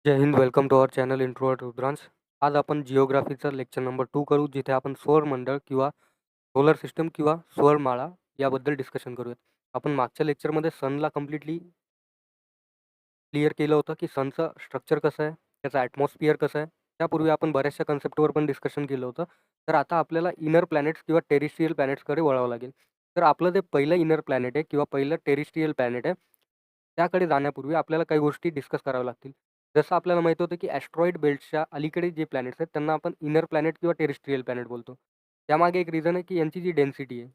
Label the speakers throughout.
Speaker 1: Jai Hind. Welcome to our channel introvert Rudransh. आज आपण जिओग्राफीचं lecture number 2 करू, जिथे आपण सौरमंडळ किंवा सोलर सिस्टम किंवा सौरमाळा याबद्दल डिस्कशन करूयात. आपण मागच्या लेक्चरमध्ये सनला कंप्लीटली क्लिअर केलं होतं, की सनचं स्ट्रक्चर कसं आहे, त्याचं ॲटमॉस्फिअर कसं आहे. त्यापूर्वी आपण बऱ्याचशा कन्सेप्टवर पण डिस्कशन केलं होतं. तर आता आपल्याला इनर प्लॅनेट्स किंवा टेरेस्ट्रियल प्लॅनेट्सकडे वळावं लागेल. तर आपलं जे पहिलं इनर प्लॅनेट आहे किंवा पहिलं टेरेस्ट्रियल प्लॅनेट आहे, त्याकडे जाण्यापूर्वी आपल्याला काही गोष्टी डिस्कस कराव्या लागतील. जसं आपल्याला माहीत होतं, की ॲस्ट्रॉइड बेल्ट्सच्या अलीकडे जे प्लॅनेट्स आहेत, त्यांना आपण इनर प्लॅनेट किंवा टेरेस्ट्रियल प्लॅनेट बोलतो. त्यामागे एक रिझन आहे, की यांची जी डेन्सिटी आहे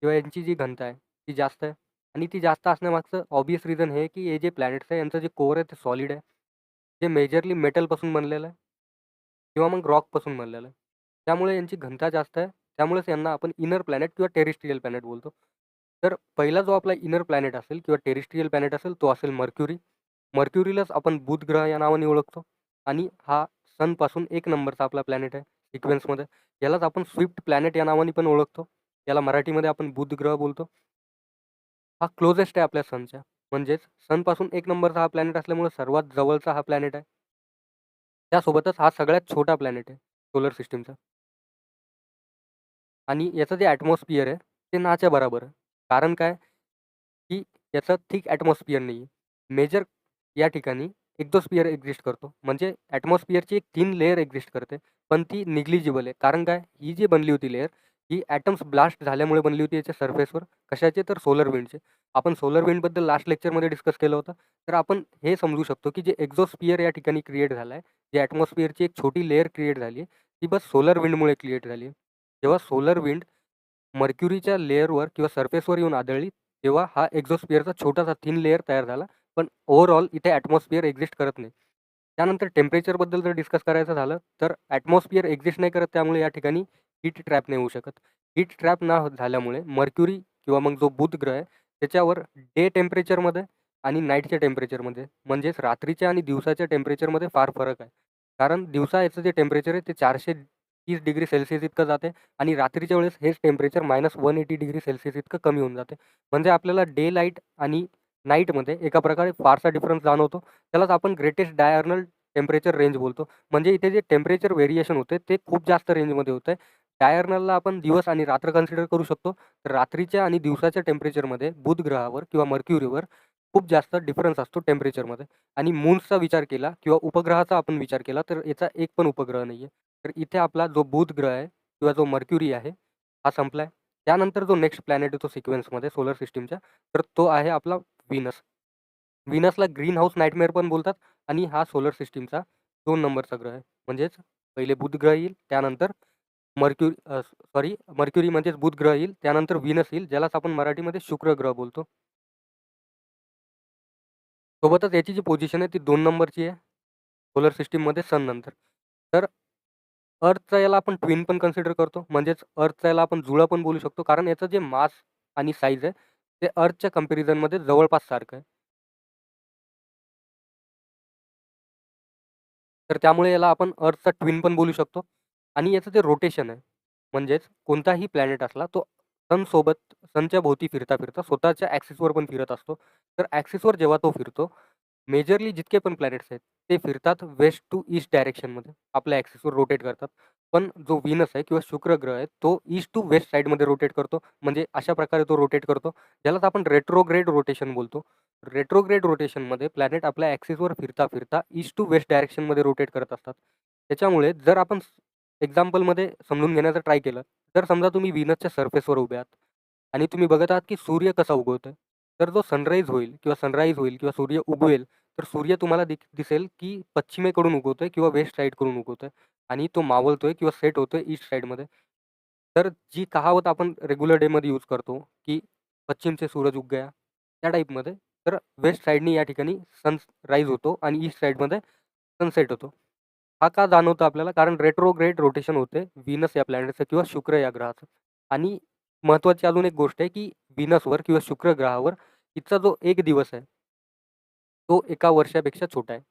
Speaker 1: किंवा यांची जी घनता आहे, ती जास्त आहे. आणि ती जास्त असण्यामागचं ऑब्व्हियस रिझन हे आहे, की हे जे प्लॅनेट्स आहे, यांचं जे कोअर आहे, ते सॉलिड आहे. जे मेजरली मेटलपासून बनलेलं आहे किंवा मग रॉकपासून बनलेलं आहे. त्यामुळे यांची घनता जास्त आहे. त्यामुळेच यांना आपण इनर प्लॅनेट किंवा टेरेस्ट्रियल प्लॅनेट बोलतो. तर पहिला जो आपला इनर प्लॅनेट असेल किंवा टेरेस्ट्रियल प्लॅनेट असेल, तो असेल मर्क्युरी. मर्क्युरीलाच आपण बुध ग्रह या नावाने ओळखतो आणि हा सनपासून 1 नंबरचा आपला प्लॅनेट आहे सिक्वेन्समध्ये. यालाच आपण स्विफ्ट प्लॅनेट या नावाने पण ओळखतो. याला मराठीमध्ये आपण बुध ग्रह बोलतो. हा क्लोजेस्ट आहे आपल्या सनच्या. म्हणजेच सनपासून 1 नंबरचा हा प्लॅनेट असल्यामुळे सर्वात जवळचा हा प्लॅनेट आहे. त्यासोबतच हा सगळ्यात छोटा प्लॅनेट आहे सोलर सिस्टमचा. आणि याचं जे ॲटमॉस्फिअर आहे, ते नाच्या बरोबर आहे. कारण काय, की याचं थिक ॲटमॉस्फिअर नाही आहे. मेजर या ठिकाणी एक्झोस्फिअर एक्झिस्ट करतो. म्हणजे ॲटमॉस्फिअरची एक थिन लेयर एक्झिस्ट करते, पण ती निग्लिजिबल आहे. कारण काय, ही जी बनली होती लेयर, ही ॲटम्स ब्लास्ट झाल्यामुळे बनली होती याच्या सरफेसवर. कशाचे? तर सोलर विंडचे. आपण सोलर विंडबद्दल लास्ट लेक्चरमध्ये डिस्कस केलं होतं. तर आपण हे समजू शकतो, की जे एक्झोस्फिअर या ठिकाणी क्रिएट झाला आहे, जी ॲटमॉस्फिअरची एक छोटी लेयर क्रिएट झाली आहे, ती बस सोलर विंडमुळे क्रिएट झाली आहे. जेव्हा सोलर विंड मर्क्युरीच्या लेयरवर किंवा सरफेसवर येऊन आदळली, तेव्हा हा एक्झोस्फिअरचा छोटासा थिन लेयर तयार झाला. पण ओव्हरऑल इथे ॲटमॉस्फिअर एक्झिस्ट करत नाही. त्यानंतर टेम्परेचरबद्दल जर डिस्कस करायचं झालं, तर ॲटमॉस्फिअर एक्झिस्ट नाही करत, त्यामुळे या ठिकाणी हीट ट्रॅप नाही होऊ शकत. हीट ट्रॅप न झाल्यामुळे मर्क्युरी किंवा मग जो बुध ग्रह आहे, त्याच्यावर डे टेम्परेचरमध्ये आणि नाईटच्या टेम्परेचरमध्ये म्हणजेच रात्रीच्या आणि दिवसाच्या टेम्परेचरमध्ये फार फरक आहे. कारण दिवसा याचं जे टेम्परेचर आहे ते 430 डिग्री सेल्सिअस इतकं जाते आणि रात्रीच्या वेळेस हेच टेम्परेचर -180 डिग्री सेल्सिअस इतकं कमी होऊन जाते. म्हणजे आपल्याला डे लाईट आणि नाईटमध्ये एका प्रकारे फारसा डिफरन्स जाणवतो. त्यालाच आपण ग्रेटेस्ट डायर्नल टेम्परेचर रेंज बोलतो. म्हणजे इथे जे टेम्परेचर व्हेरिएशन होते ते खूप जास्त रेंजमध्ये होतंय. डायर्नलला आपण दिवस आणि रात्र कन्सिडर करू शकतो. तर रात्रीच्या आणि दिवसाच्या टेम्परेचरमध्ये बुध ग्रहावर किंवा मर्क्युरीवर खूप जास्त डिफरन्स असतो टेम्परेचरमध्ये. आणि मून्सचा विचार केला किंवा उपग्रहाचा आपण विचार केला तर याचा एक पण उपग्रह नाहीये. तर इथे आपला जो बुध ग्रह आहे किंवा जो मर्क्युरी आहे, हा संपलाय. त्यानंतर जो नेक्स्ट प्लॅनेट येतो सिक्वेन्समध्ये सोलर सिस्टमच्या, तर तो आहे आपला व्हीनस. व्हीनसला ग्रीन हाऊस नाईटमेअर पण बोलतात आणि हा सोलर सिस्टमचा 2 नंबरचा ग्रह आहे. म्हणजेच पहिले बुध ग्रह येईल, त्यानंतर मर्क्युरी म्हणजेच बुध ग्रह येईल, त्यानंतर व्हीनस येईल, ज्यालाच आपण मराठीमध्ये शुक्र ग्रह बोलतो. सोबतच याची जी पोझिशन आहे ती 2 नंबरची आहे सोलर सिस्टममध्ये सननंतर. तर अर्थचा याला आपण ट्विन पण कन्सिडर करतो. म्हणजेच अर्थचा याला आपण जुळा पण बोलू शकतो. कारण याचं जे मास आणि साईज आहे, ते अर्थच्या कंपॅरिझनमध्ये जवळपास सारखं आहे. तर त्यामुळे याला आपण अर्थचा ट्विन पण बोलू शकतो. आणि याचं जे रोटेशन आहे, म्हणजेच कोणताही प्लॅनेट असला तो सनच्या भोवती फिरता-फिरता स्वतःच्या ॲक्सिसवर पण फिरत असतो. तर ॲक्सिसवर जेव्हा तो फिरतो, मेजरली जितके पण प्लॅनेट्स आहेत, ते फिरतात वेस्ट टू ईस्ट डायरेक्शनमध्ये आपल्या ॲक्सिसवर रोटेट करतात. पण जो व्हीनस आहे किंवा शुक्र ग्रह आहे, तो ईस्ट टू वेस्ट साइडमध्ये रोटेट करतो. म्हणजे अशा प्रकारे तो रोटेट करतो, ज्यालाच आपण रेट्रोग्रेड रोटेशन बोलतो. रेट्रोग्रेड रोटेशनमध्ये प्लॅनेट आपल्या ॲक्सिसवर फिरता-फिरता ईस्ट टू वेस्ट डायरेक्शनमध्ये रोटेट करत असतात. त्याच्यामुळे जर आपण एक्झाम्पलमध्ये समजून घेण्याचा ट्राय केलं, तर समजा तुम्ही व्हीनसच्या सरफेसवर उभे आहात आणि तुम्ही बघत आहात की सूर्य कसा उगवतोय. तर जो सनराईज होईल किंवा सूर्य उगवेल, तर सूर्य तुम्हाला दिसेल की पश्चिमेकडून उगवतोय किंवा वेस्ट साईडकडून उगवतोय आणि तो मावळतोय किंवा सेट होतोय ईस्ट साईडमध्ये. तर जी कहावत आपण रेग्युलर डेमध्ये यूज करतो, की पश्चिम से सूरज उग गया, त्या टाईपमध्ये तर वेस्ट साईडनी या ठिकाणी सनराईज होतो आणि ईस्ट साईडमध्ये सनसेट होतो. हा का जाणवतो आपल्याला? कारण रेट्रोग्रेड रोटेशन होते व्हीनस या प्लॅनेटचं किंवा शुक्र या ग्रहाचं. आणि महत्त्वाची अजून एक गोष्ट आहे, की व्हीनसवर किंवा शुक्र ग्रहावर तिचा जो एक दिवस आहे, तो एका वर्षापेक्षा छोटा आहे.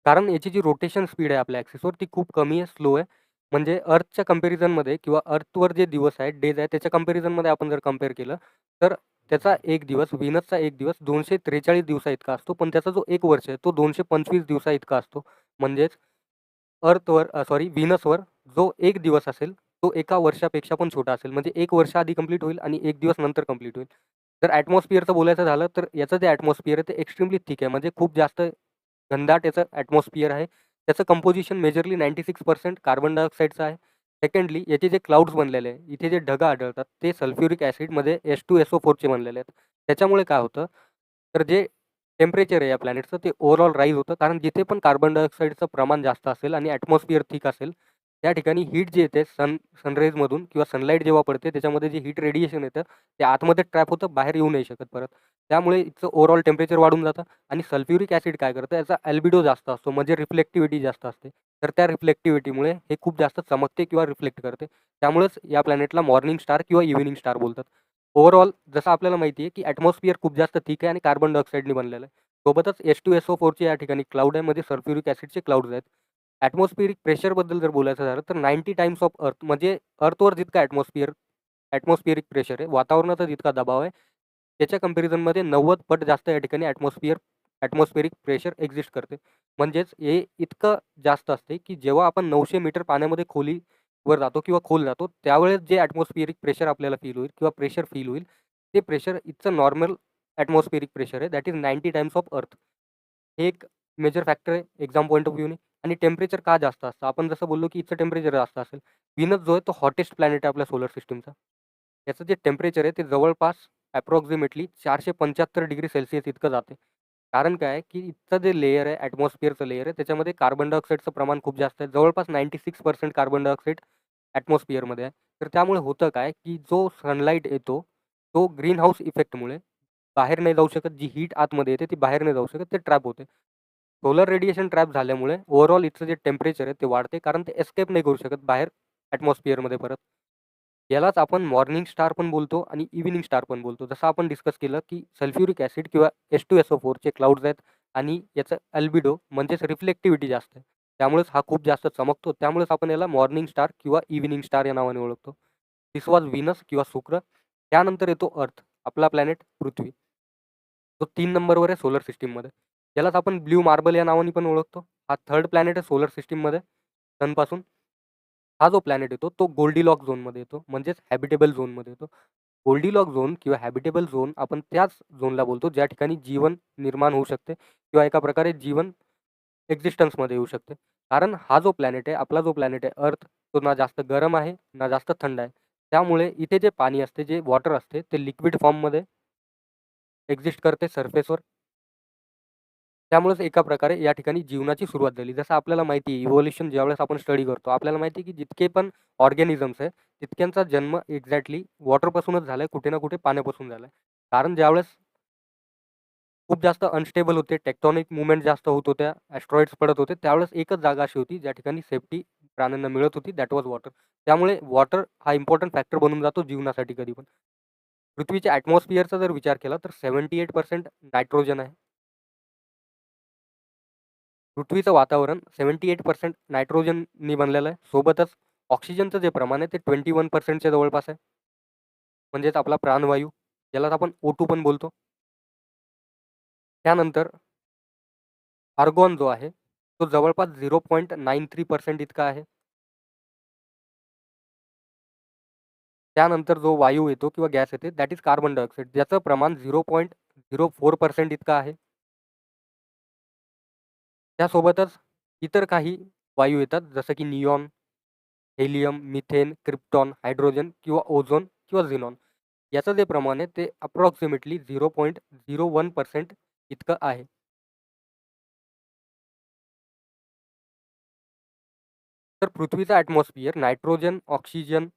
Speaker 1: कारण याची जी रोटेशन स्पीड आहे आपल्या ॲक्सिसवर ती खूप कमी आहे, स्लो आहे. म्हणजे अर्थच्या कंपॅरिझनमध्ये किंवा अर्थवर जे दिवस आहेत, डेज आहेत, त्याच्या कंपॅरिझनमध्ये आपण जर कंपेअर केलं, तर त्याचा 1 दिवस, व्हीनसचा 1 दिवस 243 दिवसा इतका असतो. पण त्याचा जो 1 वर्ष आहे, तो 225 दिवसा इतका असतो. म्हणजेच व्हीनसवर जो 1 दिवस असेल, तो एका वर्षापेक्षा पण छोटा असेल. म्हणजे 1 वर्ष आधी कंप्लीट होईल आणि 1 दिवस नंतर कंप्लीट होईल. जर ॲटमॉस्फिअरचं बोलायचं झालं, तर याचं जे ॲटमॉस्फिअर आहे, ते एक्स्ट्रीमली थिक आहे. म्हणजे खूप जास्त घनदाट याचं ॲटमॉस्फिअर आहे. त्याचं कंपोझिशन मेजरली 96% कार्बन डायऑक्साईडचं आहे. सेकंडली याचे जे क्लाउड्स बनलेले आहे, इथे जे ढग आढळतात, ते सल्फ्युरिक ॲसिडमध्ये H2SO4चे बनलेले आहेत. त्याच्यामुळे काय होतं, तर जे टेम्परेचर आहे या प्लॅनेटचं, ते ओव्हरऑल राईज होतं. कारण जिथे पण कार्बन डायऑक्साईडचं प्रमाण जास्त असेल आणि ॲटमॉस्फिअर थिक असेल, त्या ठिकाणी हीट जी येते सनरेजमधून किंवा सनलाईट जेव्हा पडते, त्याच्यामध्ये जे हीट रेडिएशन येतं, ते आतमध्ये ट्रॅप होतं, बाहेर येऊ नाही शकत परत. त्यामुळे इथचं ओव्हरऑल टेम्परेचर वाढून जातं. आणि सल्फ्युरिक ॲसिड काय करतं, याचा अल्बिडो जास्त असतो, म्हणजे रिफ्लेक्टिव्हिटी जास्त असते. तर त्या रिफ्लेक्टिव्हिटीमुळे हे खूप जास्त चमकते किंवा रिफ्लेक्ट करते. त्यामुळेच या प्लॅनेटला मॉर्निंग स्टार किंवा इव्हनिंग स्टार बोलतात. ओव्हरऑल जसं आपल्याला माहिती आहे, की ॲटमॉस्फिअर खूप जास्त थिक आहे आणि कार्बन डायऑक्साईडने बनलेलं आहे. सोबतच H2SO4चे या ठिकाणी क्लाउड आहे, मध्ये सल्फ्युरिक ॲसिडचे क्लाउड्स आहेत. ॲटमॉस्फिअरिक प्रेशरबद्दल जर बोलायचं झालं, तर 90 टाइम्स ऑफ अर्थ, म्हणजे अर्थवर जितका ॲटमॉस्फिअरिक प्रेशर आहे, वातावरणाचा जितका दबाव आहे, त्याच्या कंपॅरिझनमध्ये 90 पट जास्त या ठिकाणी ॲटमॉस्फिअरिक प्रेशर एक्झिस्ट करते. म्हणजेच हे इतकं जास्त असते, की जेव्हा आपण 900 मीटर पाण्यामध्ये खोलीवर जातो किंवा खोल जातो, त्यावेळेस जे ॲटमॉस्फिअरिक प्रेशर आपल्याला फील होईल किंवा प्रेशर फील होईल, ते प्रेशर इथचं नॉर्मल ॲटमॉस्फिअरिक प्रेशर आहे, that is 90 times of earth. हे एक मेजर फॅक्टर आहे एक्झाम पॉइंट ऑफ व्ह्यूने. आणि टेम्परेचर का जास्त असतं? आपण जसं बोललो, की इथचं टेम्परेचर जास्त असेल. व्हीनस जो आहे तो हॉटेस्ट प्लॅनेट आहे आपल्या सोलर सिस्टमचा. याचं जे टेम्परेचर आहे ते जवळपास अप्रॉक्सिमेटली 475 डिग्री सेल्सिअस इतकं जाते. कारण काय आहे, की इथचं जे लेयर आहे, ॲटमॉस्फिअरचं लेयर आहे, त्याच्यामध्ये कार्बन डायऑक्साईडचं प्रमाण खूप जास्त आहे. जवळपास 96% कार्बन डायऑक्साईड ॲटमॉस्फिअरमध्ये आहे. तर त्यामुळे होतं काय, की जो सनलाईट येतो, तो ग्रीन हाऊस इफेक्टमुळे बाहेर नाही जाऊ शकत. जी हीट आतमध्ये येते ती बाहेर नाही जाऊ शकत, ते ट्रॅप होते. सोलर रेडिएशन ट्रॅप झाल्यामुळे ओव्हरऑल इथचं जे टेम्परेचर आहे ते वाढते, कारण ते एस्केप नाही करू शकत बाहेर ॲटमॉस्फिअरमध्ये परत. यालाच आपण मॉर्निंग स्टार पण बोलतो आणि इव्हनिंग स्टार पण बोलतो. जसं आपण डिस्कस केलं, की सल्फ्युरिक ॲसिड किंवा H2SO4चे क्लाउड्स आहेत आणि याचं अल्बिडो म्हणजेच रिफ्लेक्टिव्हिटी जास्त आहे. त्यामुळेच हा खूप जास्त चमकतो. त्यामुळेच आपण याला मॉर्निंग स्टार किंवा इव्हनिंग स्टार या नावाने ओळखतो. धिस वॉज व्हीनस किंवा शुक्र. त्यानंतर येतो अर्थ, आपला प्लॅनेट पृथ्वी. तो 3 नंबरवर आहे सोलर सिस्टममध्ये. यालाच आपण ब्लू मार्बल या नावाने पण ओळखतो. हा 3rd प्लॅनेट आहे सोलर सिस्टममध्ये सनपासून. हा जो प्लॅनेट येतो तो गोल्डीलॉक झोनमध्ये येतो, म्हणजेच हॅबिटेबल झोनमध्ये येतो. गोल्डीलॉक झोन किंवा हॅबिटेबल झोन आपण त्याच झोनला बोलतो, ज्या ठिकाणी जीवन निर्माण होऊ शकते किंवा एका प्रकारे जीवन एक्झिस्टन्समध्ये येऊ शकते. कारण हा जो प्लॅनेट आहे, आपला जो प्लॅनेट आहे अर्थ, तो ना जास्त गरम आहे, ना जास्त थंड आहे. त्यामुळे इथे जे पाणी असते, जे वॉटर असते, ते लिक्विड फॉर्ममध्ये एक्झिस्ट करते सरफेसवर. त्यामुळेच एका प्रकारे या ठिकाणी जीवनाची सुरुवात झाली. जसं आपल्याला माहिती आहे, इव्होल्यूशन ज्यावेळेस आपण स्टडी करतो, आपल्याला माहिती आहे, की जितके पण ऑर्गॅनिझम्स आहे, तितक्यांचा जन्म एक्झॅक्टली वॉटरपासूनच झालाय, कुठे ना कुठे पाण्यापासून झालाय. कारण ज्यावेळेस खूप जास्त अनस्टेबल होते, टेक्टॉनिक मूव्हमेंट जास्त होत होत्या, ॲस्ट्रॉइड्स पडत होते, त्यावेळेस एकच जागा अशी होती, ज्या ठिकाणी सेफ्टी प्राण्यांना मिळत होती, दॅट वॉज वॉटर. त्यामुळे वॉटर हा इम्पॉर्टंट फॅक्टर बनून जातो जीवनासाठी कधी पण. पृथ्वीच्या ॲटमॉस्फिअरचा जर विचार केला, तर 78% नायट्रोजन आहे. पृथ्वीचं वातावरण 78% नायट्रोजननी बनलेलं आहे. सोबतच ऑक्सिजनचं जे प्रमाण आहे ते 21% जवळपास आहे. म्हणजेच आपला प्राणवायू, ज्यालाच आपण O2 पण बोलतो. त्यानंतर आर्गॉन जो आहे, तो जवळपास 0.93% इतका आहे. त्यानंतर जो वायू येतो किंवा गॅस येते, दॅट इज कार्बन डायऑक्साईड, ज्याचं प्रमाण 0.04% इतकं आहे. त्यासोबतच इतर काही वायू येतात, जसं की neon, helium, methane, krypton, hydrogen किंवा ओझोन किंवा झिनॉन. याचं जे प्रमाण आहे ते अप्रॉक्सिमेटली 0.01% इतकं आहे. तर पृथ्वीचा atmosphere nitrogen, oxygen,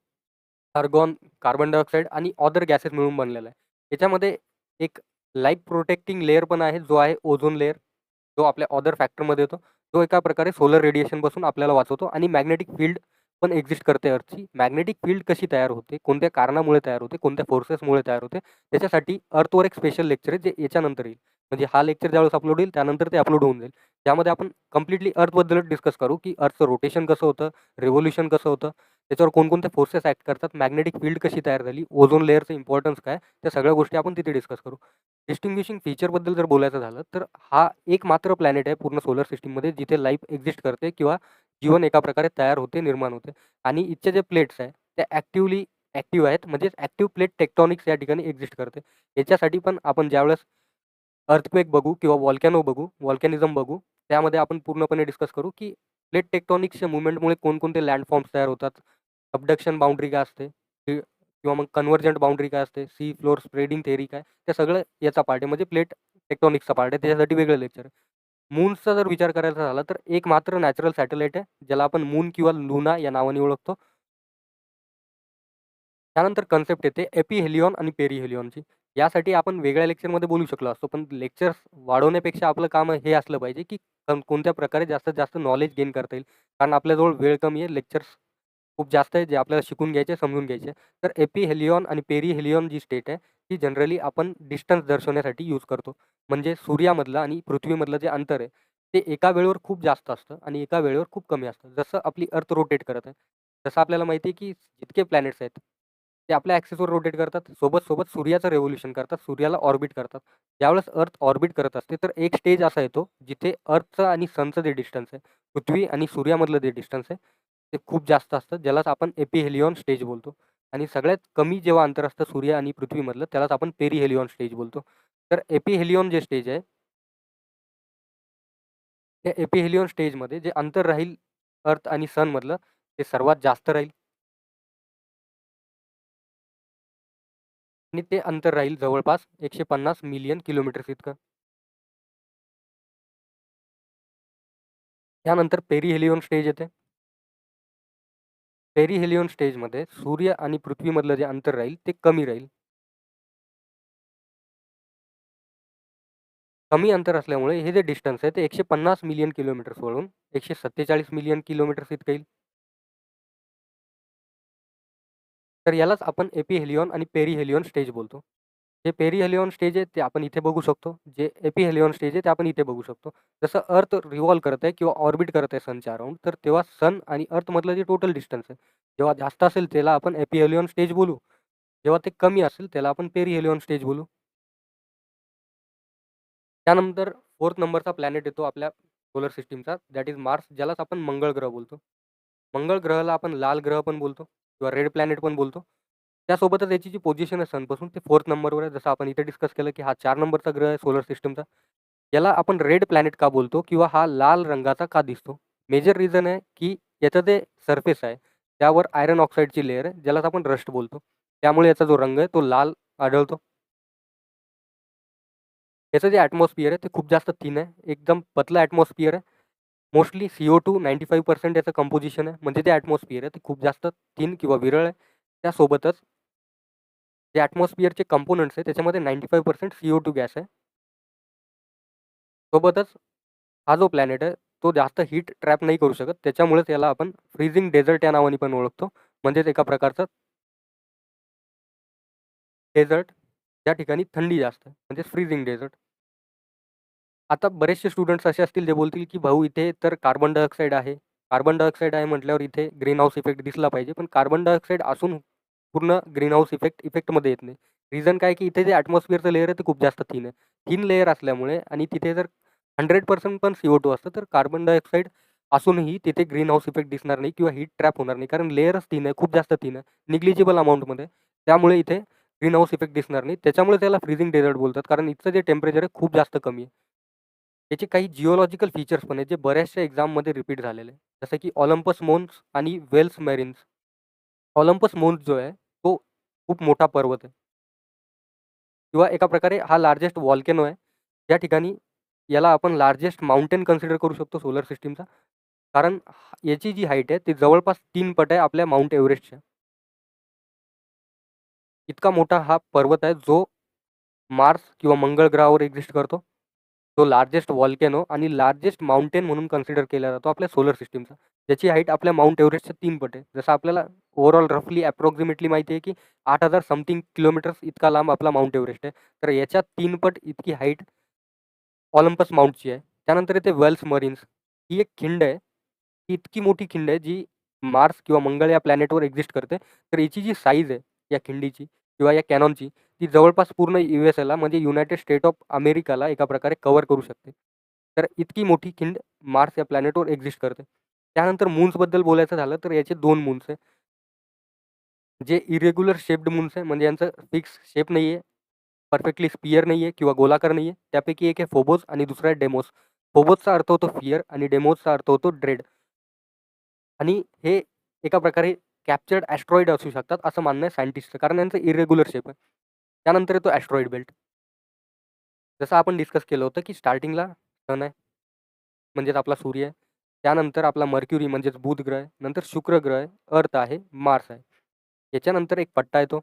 Speaker 1: argon, carbon dioxide आणि अदर गॅसेस मिळून बनलेला आहे. याच्यामध्ये एक लाईफ प्रोटेक्टिंग लेयर पण आहे, जो आहे ओझोन लेयर, जो आपल्या अदर फॅक्टरमध्ये येतो. जो एका प्रकारे सोलर रेडिएशनपासून आपल्याला वाचवतो आणि मॅग्नेटिक फील्ड पण एक्झिस्ट करते अर्थची. मॅग्नेटिक फील्ड कशी तयार होते, कोणत्या कारणामुळे तयार होते, कोणत्या फोर्सेसमुळे तयार होते, त्याच्यासाठी अर्थवर एक स्पेशल लेक्चर आहे, जे याच्यानंतर येईल. म्हणजे हा लेक्चर ज्यावेळेस अपलोड होईल, त्यानंतर ते अपलोड होऊन जाईल. ज्यामध्ये आपण कंप्लीटली अर्थबद्दलच डिस्कस करू, की अर्थचं रोटेशन कसं होतं, रिव्होल्यूशन कसं होतं, त्याच्यावर कोणकोणते फोर्सेस ॲक्ट करतात, मॅग्नेटिक फील्ड कशी तयार झाली, ओझोन लेयरचं इम्पॉर्टन्स काय, त्या सगळ्या गोष्टी आपण तिथे डिस्कस करू. डिस्टिंग्विशिंग फीचरबद्दल जर बोलायचं झालं, तर हा एक मात्र प्लॅनेट आहे पूर्ण सोलर सिस्टममध्ये जिथे लाईफ एक्झिस्ट करते किंवा जीवन एका प्रकारे तयार होते, निर्माण होते. आणि इथचे जे प्लेट्स आहे, त्या ॲक्टिव्ह आहेत, म्हणजेच ॲक्टिव्ह प्लेट टेक्टॉनिक्स या ठिकाणी एक्झिस्ट करते. याच्यासाठी पण आपण ज्यावेळेस अर्थक्वेक बघू किंवा व्हॉल्कॅनो बघू, व्हॉल्कॅनिझम बघू, त्यामध्ये आपण पूर्णपणे डिस्कस करू, की प्लेट टेक्टॉनिक्सच्या मूव्हमेंटमुळे कोणकोणते लँडफॉर्म्स तयार होतात, सबडक्शन बाउंड्री काय असते, किंवा मग कन्व्हर्जंट बाउंड्री काय असते, सी फ्लोर स्प्रेडिंग थेअरी काय, त्या सगळं याचा पार्ट आहे, म्हणजे प्लेट टेक्टॉनिक्सचा पार्ट आहे. त्याच्यासाठी वेगळं लेक्चर आहे. मूनचा जर विचार करायचा झाला, तर एक मात्र नॅचरल सॅटेलाइट आहे, ज्याला आपण मून किंवा लुना या नावाने ओळखतो. त्यानंतर कन्सेप्ट येते एपिहेलियॉन आणि पेरिहेलियॉनची. यासाठी आपण वेगळ्या लेक्चरमध्ये बोलू शकलो असतो, पण लेक्चर्स वाढवण्यापेक्षा आपलं काम हे असलं पाहिजे, की कोणत्या प्रकारे जास्तीत जास्त नॉलेज गेन करता येईल. कारण आपल्याजवळ वेळ कमी आहे, लेक्चर्स खूप जास्त आहे, जे आपल्याला शिकून घ्यायचे, समजून घ्यायचे. तर एपिहेलियॉन आणि पेरिहेलियॉन जी स्टेट आहे, ती जनरली आपण डिस्टन्स दर्शवण्यासाठी यूज करतो. म्हणजे सूर्यामधलं आणि पृथ्वीमधलं जे अंतर आहे, ते एका वेळेवर खूप जास्त असतं आणि एका वेळेवर खूप कमी असतं. जसं आपली अर्थ रोटेट करत आहे, तसं आपल्याला माहिती आहे, की जितके प्लॅनेट्स आहेत, ते आपल्या ॲक्सिसवर रोटेट करतात. सोबत सूर्याचं रेव्होल्यूशन करतात, सूर्याला ऑर्बिट करतात. ज्यावेळेस अर्थ ऑर्बिट करत असते, तर एक स्टेज असा येतो, जिथे अर्थचं आणि सनचं जे डिस्टन्स आहे, पृथ्वी आणि सूर्यामधलं जे डिस्टन्स आहे, ते खूप जास्त असतं, ज्यालाच आपण एपिहेलियॉन स्टेज बोलतो. आणि सगळ्यात कमी जेव्हा अंतर असतं सूर्य आणि पृथ्वीमधलं, त्यालाच आपण पेरिहेलियॉन स्टेज बोलतो. तर एपिहेलियॉन जे स्टेज आहे, त्या एपिहेलियॉन स्टेजमध्ये जे अंतर राहील अर्थ आणि सनमधलं, ते सर्वात जास्त राहील. आणि ते अंतर राहील जवळपास 150 मिलियन किलोमीटर्स इतकं. त्यानंतर पेरिहेलियॉन स्टेज येते. पेरिहेलियॉन स्टेजमध्ये सूर्य आणि पृथ्वीमधलं जे अंतर राहील, ते कमी राहील. कमी अंतर असल्यामुळे हे जे डिस्टन्स आहे, ते 150 मिलियन किलोमीटर्स वरून 147 मिलियन किलोमीटर्स इतकं येईल. तर यालाच आपण एपिहेलियॉन आणि पेरिहेलियॉन स्टेज बोलतो. जे पेरिहेलियॉन स्टेज आहे ते आपण इथे बघू शकतो. जे एपिहेलियॉन स्टेज आहे ते आपण इथे बघू शकतो. जसं अर्थ रिव्हॉल्व करत आहे किंवा ऑर्बिट करत आहे सनच्या अराउंड, तर तेव्हा सन आणि अर्थमधलं जे टोटल डिस्टन्स आहे, जेव्हा जास्त असेल त्याला आपण एपिहेलियॉन स्टेज बोलू. जेव्हा ते कमी असेल त्याला आपण पेरिहेलियॉन स्टेज बोलू. त्यानंतर 4th नंबरचा प्लॅनेट येतो आपल्या सोलर सिस्टमचा, दॅट इज मार्स, ज्यालाच आपण मंगळ ग्रह बोलतो. मंगळ ग्रहाला आपण लाल ग्रह पण बोलतो किंवा रेड प्लॅनेट पण बोलतो. त्यासोबतच याची जी पोझिशन आहे सनपासून ते 4th नंबरवर आहे. जसं आपण इथे डिस्कस केलं, की हा 4 नंबरचा ग्रह आहे सोलर सिस्टमचा. याला आपण रेड प्लॅनेट का बोलतो किंवा हा लाल रंगाचा का दिसतो? मेजर रिझन आहे, की याचं जे सरफेस आहे, त्यावर आयर्न ऑक्साईडची लेयर आहे, ज्यालाच आपण रस्ट बोलतो. त्यामुळे याचा जो रंग आहे तो लाल आढळतो. याचं जे ॲटमॉस्फिअर आहे ते खूप जास्त थिन आहे. एकदम पतलं ॲटमॉस्फिअर आहे. मोस्टली CO2 95% याचं कंपोझिशन आहे. म्हणजे ते ॲटमॉस्फिअर आहे ते खूप जास्त थिन किंवा विरळ आहे. त्यासोबतच जे ॲटमॉस्फिअरचे कंपोनंट्स आहे त्याच्यामध्ये 95% CO2 गॅस आहे. सोबतच हा जो प्लॅनेट आहे तो जास्त हीट ट्रॅप नाही करू शकत. त्याच्यामुळेच याला आपण फ्रीझिंग डेझर्ट या नावाने पण ओळखतो. म्हणजेच एका प्रकारचं डेझर्ट, ज्या ठिकाणी थंडी जास्त आहे. म्हणजेच फ्रीझिंग डेझर्ट. आता बरेचसे स्टुडंट्स असे असतील जे बोलतील, की भाऊ इथे तर कार्बन डायऑक्साईड आहे. कार्बन डायऑक्साईड आहे म्हटल्यावर इथे ग्रीन हाऊस इफेक्ट दिसला पाहिजे. पण कार्बन डायऑक्साईड असून पूर्ण ग्रीन हाऊस इफेक्टमध्ये येत नाही. रिझन काय, की इथे जे ॲटमॉस्फिअरचं लेयर आहे ते खूप जास्त थिन आहे. थिन लेयर असल्यामुळे आणि तिथे जर 100% पण CO2 असतं, तर कार्बन डायऑक्साईड असूनही तिथे ग्रीन हाऊस इफेक्ट दिसणार नाही किंवा हीट ट्रॅप होणार नाही. कारण लेयरच थिन आहे, खूप जास्त थिन आहे. निग्लिजिबल अमाउंटमध्ये. त्यामुळे इथे ग्रीन हाऊस इफेक्ट दिसणार नाही. त्याच्यामुळे त्याला फ्रीझिंग डेझर्ट बोलतात. कारण इथचं जे टेम्परेचर आहे खूप जास्त कमी आहे. त्याचे काही जिओलॉजिकल फीचर्स पण आहेत, जे बऱ्याचशा एक्झाममध्ये रिपीट झालेले आहे. जसं की ऑलिम्पस मोन्स आणि वेल्स मेरिन्स. ऑलिम्पस मोन्स जो आहे, तो खूप मोठा पर्वत आहे किंवा एका प्रकारे हा लार्जेस्ट व्हॉल्केनो आहे. ज्या ठिकाणी याला आपण लार्जेस्ट माउंटेन कन्सिडर करू शकतो सोलर सिस्टमचा. कारण याची जी हाईट आहे, ती जवळपास 3 पट आहे आपल्या माउंट एव्हरेस्टच्या. इतका मोठा हा पर्वत आहे, जो मार्स किंवा मंगळ ग्रहावर एक्झिस्ट करतो. तो लार्जेस्ट व्हॉल्केनो आणि लार्जेस्ट माउंटेन म्हणून कन्सिडर केला जातो आपल्या सोलर सिस्टमचा. ज्याची हाईट आपल्या माउंट एव्हरेस्टच्या 3 पट आहे. जसं आपल्याला ओव्हरऑल रफली अप्रॉक्सिमेटली माहिती आहे, की 8,000 समथिंग किलोमीटर्स इतका लांब आपला माउंट एव्हरेस्ट आहे. तर याच्या 3 पट इतकी हाईट ऑलिम्पस माउंटची आहे. त्यानंतर येते वेल्स मरीन्स. ही एक खिंड आहे. ही इतकी मोठी खिंड आहे जी मार्स किंवा मंगळ या प्लॅनेटवर एक्झिस्ट करते. तर याची जी साईज आहे या खिंडीची किंवा या कॅनॉनची, ती जवळपास पूर्ण USA म्हणजे युनायटेड स्टेट ऑफ अमेरिकाला एका प्रकारे कव्हर करू शकते. तर इतकी मोठी खिंड मार्स या प्लॅनेटवर एक्झिस्ट करते. त्यानंतर मून्सबद्दल बोलायचं झालं तर याचे 2 मून्स आहे. जे इरेग्युलर शेप्ड मून्स आहे, म्हणजे यांचं फिक्स शेप नाहीये, परफेक्टली स्फिअर नाहीये किंवा गोलाकार नाहीये. त्यापैकी एक आहे फोबोस आणि दुसरा आहे डेमोस. फोबोसचा अर्थ होतो फिअर आणि डेमोसचा अर्थ होतो ड्रेड. आणि हे एका प्रकारे कॅप्चर्ड ॲस्ट्रॉइड असू शकतात असं मानणं आहे सायंटिस्टचं, कारण यांचं इरेग्युलर शेप आहे. त्यानंतर येतो ॲस्ट्रॉइड बेल्ट. जसं आपण डिस्कस केलं होतं, की स्टार्टिंगला सन आहे, म्हणजेच आपला सूर्य आहे. त्यानंतर आपला मर्क्युरी म्हणजेच बुध ग्रह आहे. नंतर शुक्र ग्रह आहे, अर्थ आहे, मार्स आहे. याच्यानंतर एक पट्टा येतो,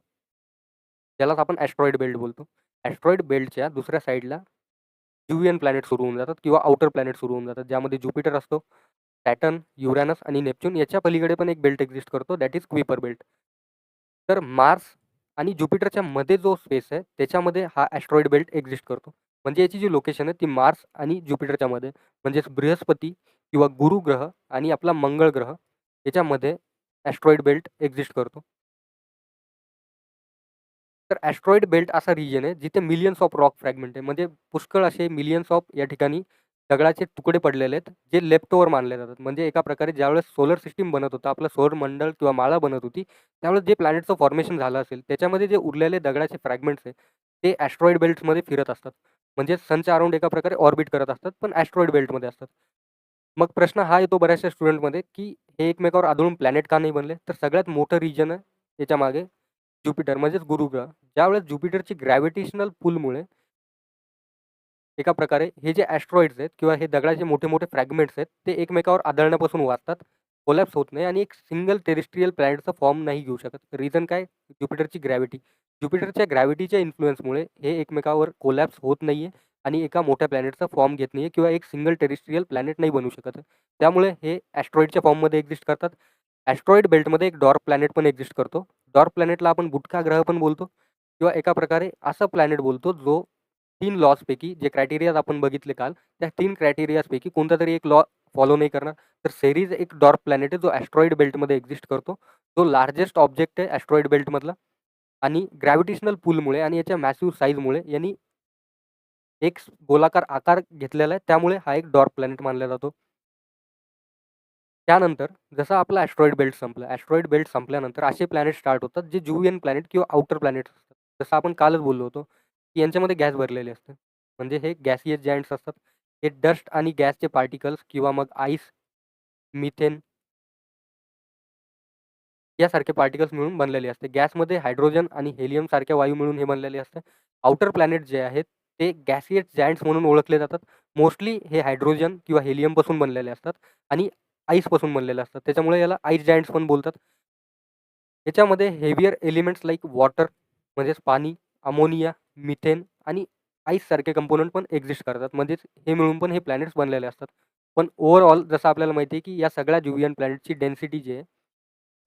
Speaker 1: ज्यालाच आपण ॲस्ट्रॉइड बेल्ट बोलतो. ॲस्ट्रॉइड बेल्टच्या दुसऱ्या साईडला ज्युवियन प्लॅनेट सुरू होऊन जातात किंवा आउटर प्लॅनेट सुरू होऊन जातात, ज्यामध्ये ज्युपिटर असतो, सॅटर्न, युरॅनस आणि नेपच्यून. याच्या पलीकडे पण एक बेल्ट एक्झिस्ट करतो, दॅट इज क्विपर बेल्ट. तर मार्स आणि ज्युपिटरच्या मध्ये जो स्पेस आहे, त्याच्यामध्ये हा ॲस्ट्रॉइड बेल्ट एक्झिस्ट करतो. म्हणजे याची जी लोकेशन आहे ती मार्स आणि ज्युपिटरच्या मध्ये, म्हणजेच बृहस्पती किंवा गुरु ग्रह आणि आपला मंगळ ग्रह याच्यामध्ये ॲस्ट्रॉइड बेल्ट एक्झिस्ट करतो. तर ॲस्ट्रॉइड बेल्ट असा रिजन आहे जिथे मिलियन्स ऑफ रॉक फ्रॅगमेंट आहे, म्हणजे पुष्कळ असे मिलियन्स ऑफ या ठिकाणी दगडाचे तुकडे पडलेले आहेत, जे लेफ्ट ओव्हर मानले जातात. म्हणजे एका प्रकारे ज्यावेळेस सोलर सिस्टीम बनत होतं, आपलं सौरमंडळ किंवा माळा बनत होती, त्यावेळेस जे प्लॅनेटचं फॉर्मेशन झालं असेल, त्याच्यामध्ये जे उरलेले दगडाचे फ्रॅगमेंट्स आहे, ते ॲस्ट्रॉइड बेल्ट्समध्ये फिरत असतात. म्हणजे सनच्या अराउंड एका प्रकारे ऑर्बिट करत असतात, पण ॲस्ट्रॉइड बेल्टमध्ये असतात. मग प्रश्न हा येतो बऱ्याचशा स्टुडंटमध्ये, की हे एकमेकावर आदळून प्लॅनेट का नाही बनले? तर सगळ्यात मोठं रिजन आहे याच्यामागे ज्युपिटर म्हणजेच गुरुग्रह. ज्यावेळेस ज्युपिटरची ग्रॅव्हिटेशनल पुलमुळे एका प्रकारे हे जे ॲस्ट्रॉइड्स आहेत किंवा हे दगडाचे मोठे-मोठे फ्रॅगमेंट्स आहेत, ते एकमेकावर आदळण्यापासून वाचतात, कोलॅप्स होत नाही आणि एक सिंगल टेरेस्ट्रियल प्लॅनेटचा फॉर्म नाही घेऊ शकत. रिझन काय? ज्युपिटरची ग्रॅव्हिटी. ज्युपिटरच्या ग्रॅव्हिटीच्या इन्फ्लुअन्समुळे हे एकमेकावर कोलॅप्स होत नाहीये आणि एका मोठ्या प्लॅनेटचा फॉर्म घेत नाहीये किंवा एक सिंगल टेरेस्ट्रियल प्लॅनेट नाही बनू शकत. त्यामुळे हे ॲस्ट्रॉइडच्या फॉर्ममध्ये एक्झिस्ट करतात. ॲस्ट्रॉइड बेल्टमध्ये एक डॉर्क प्लॅनेट पण एक्झिस्ट करतो. डॉर्क प्लॅनेटला आपण बुटका ग्रह पण बोलतो किंवा एका प्रकारे असा प्लॅनेट बोलतो जो 3 लॉजपैकी, जे क्रायटेरियाज आपण बघितले काल, त्या 3 क्रायटेरियाजपैकी कोणता तरी एक लॉ फॉलो नाही करणार. तर सेरीज एक डॉर्क प्लॅनेट आहे जो ॲस्ट्रॉइड बेल्टमध्ये एक्झिस्ट करतो. तो लार्जेस्ट ऑब्जेक्ट आहे ॲस्ट्रॉइड बेल्टमधला आणि ग्रॅव्हिटेशनल पुलमुळे आणि याच्या मॅसिव्ह साईजमुळे यांनी एक गोलाकार आकार घेतलेला आहे. त्यामुळे हा एक डॉर्क प्लॅनेट मानला जातो. त्यानंतर जसं आपला ॲस्ट्रॉइड बेल्ट संपला, ॲस्ट्रॉइड बेल्ट संपल्यानंतर असे प्लॅनेट स्टार्ट होतात जे जुवियन प्लॅनेट किंवा आउटर प्लॅनेट्स असतात. जसं आपण कालच बोललो होतो, की यांच्यामध्ये गॅस भरलेले असते. म्हणजे हे गॅसियस जायंट्स असतात. हे डस्ट आणि गॅसचे पार्टिकल्स किंवा मग आईस, मिथेन यासारखे पार्टिकल्स मिळून बनलेले असते. गॅसमध्ये हायड्रोजन आणि हेलियम सारख्या वायू मिळून हे बनलेले असते. आउटर प्लॅनेट जे आहेत ते गॅसियस जायंट्स म्हणून ओळखले जातात. मोस्टली हे हायड्रोजन किंवा हेलियमपासून बनलेले असतात आणि आईसपासून बनलेले असतात. त्याच्यामुळे याला आईस जायंट्स पण बोलतात. याच्यामध्ये हेवियर एलिमेंट्स लाइक वॉटर म्हणजेच पाणी, अमोनिया, मिथेन आणि आईस सारखे कंपोनंट पण एक्झिस्ट करतात. म्हणजेच हे मिळून पण हे प्लॅनेट्स बनलेले असतात. पण ओव्हरऑल जसं आपल्याला माहिती आहे, की या सगळ्या ज्युवियन प्लॅनेटची डेन्सिटी जी आहे,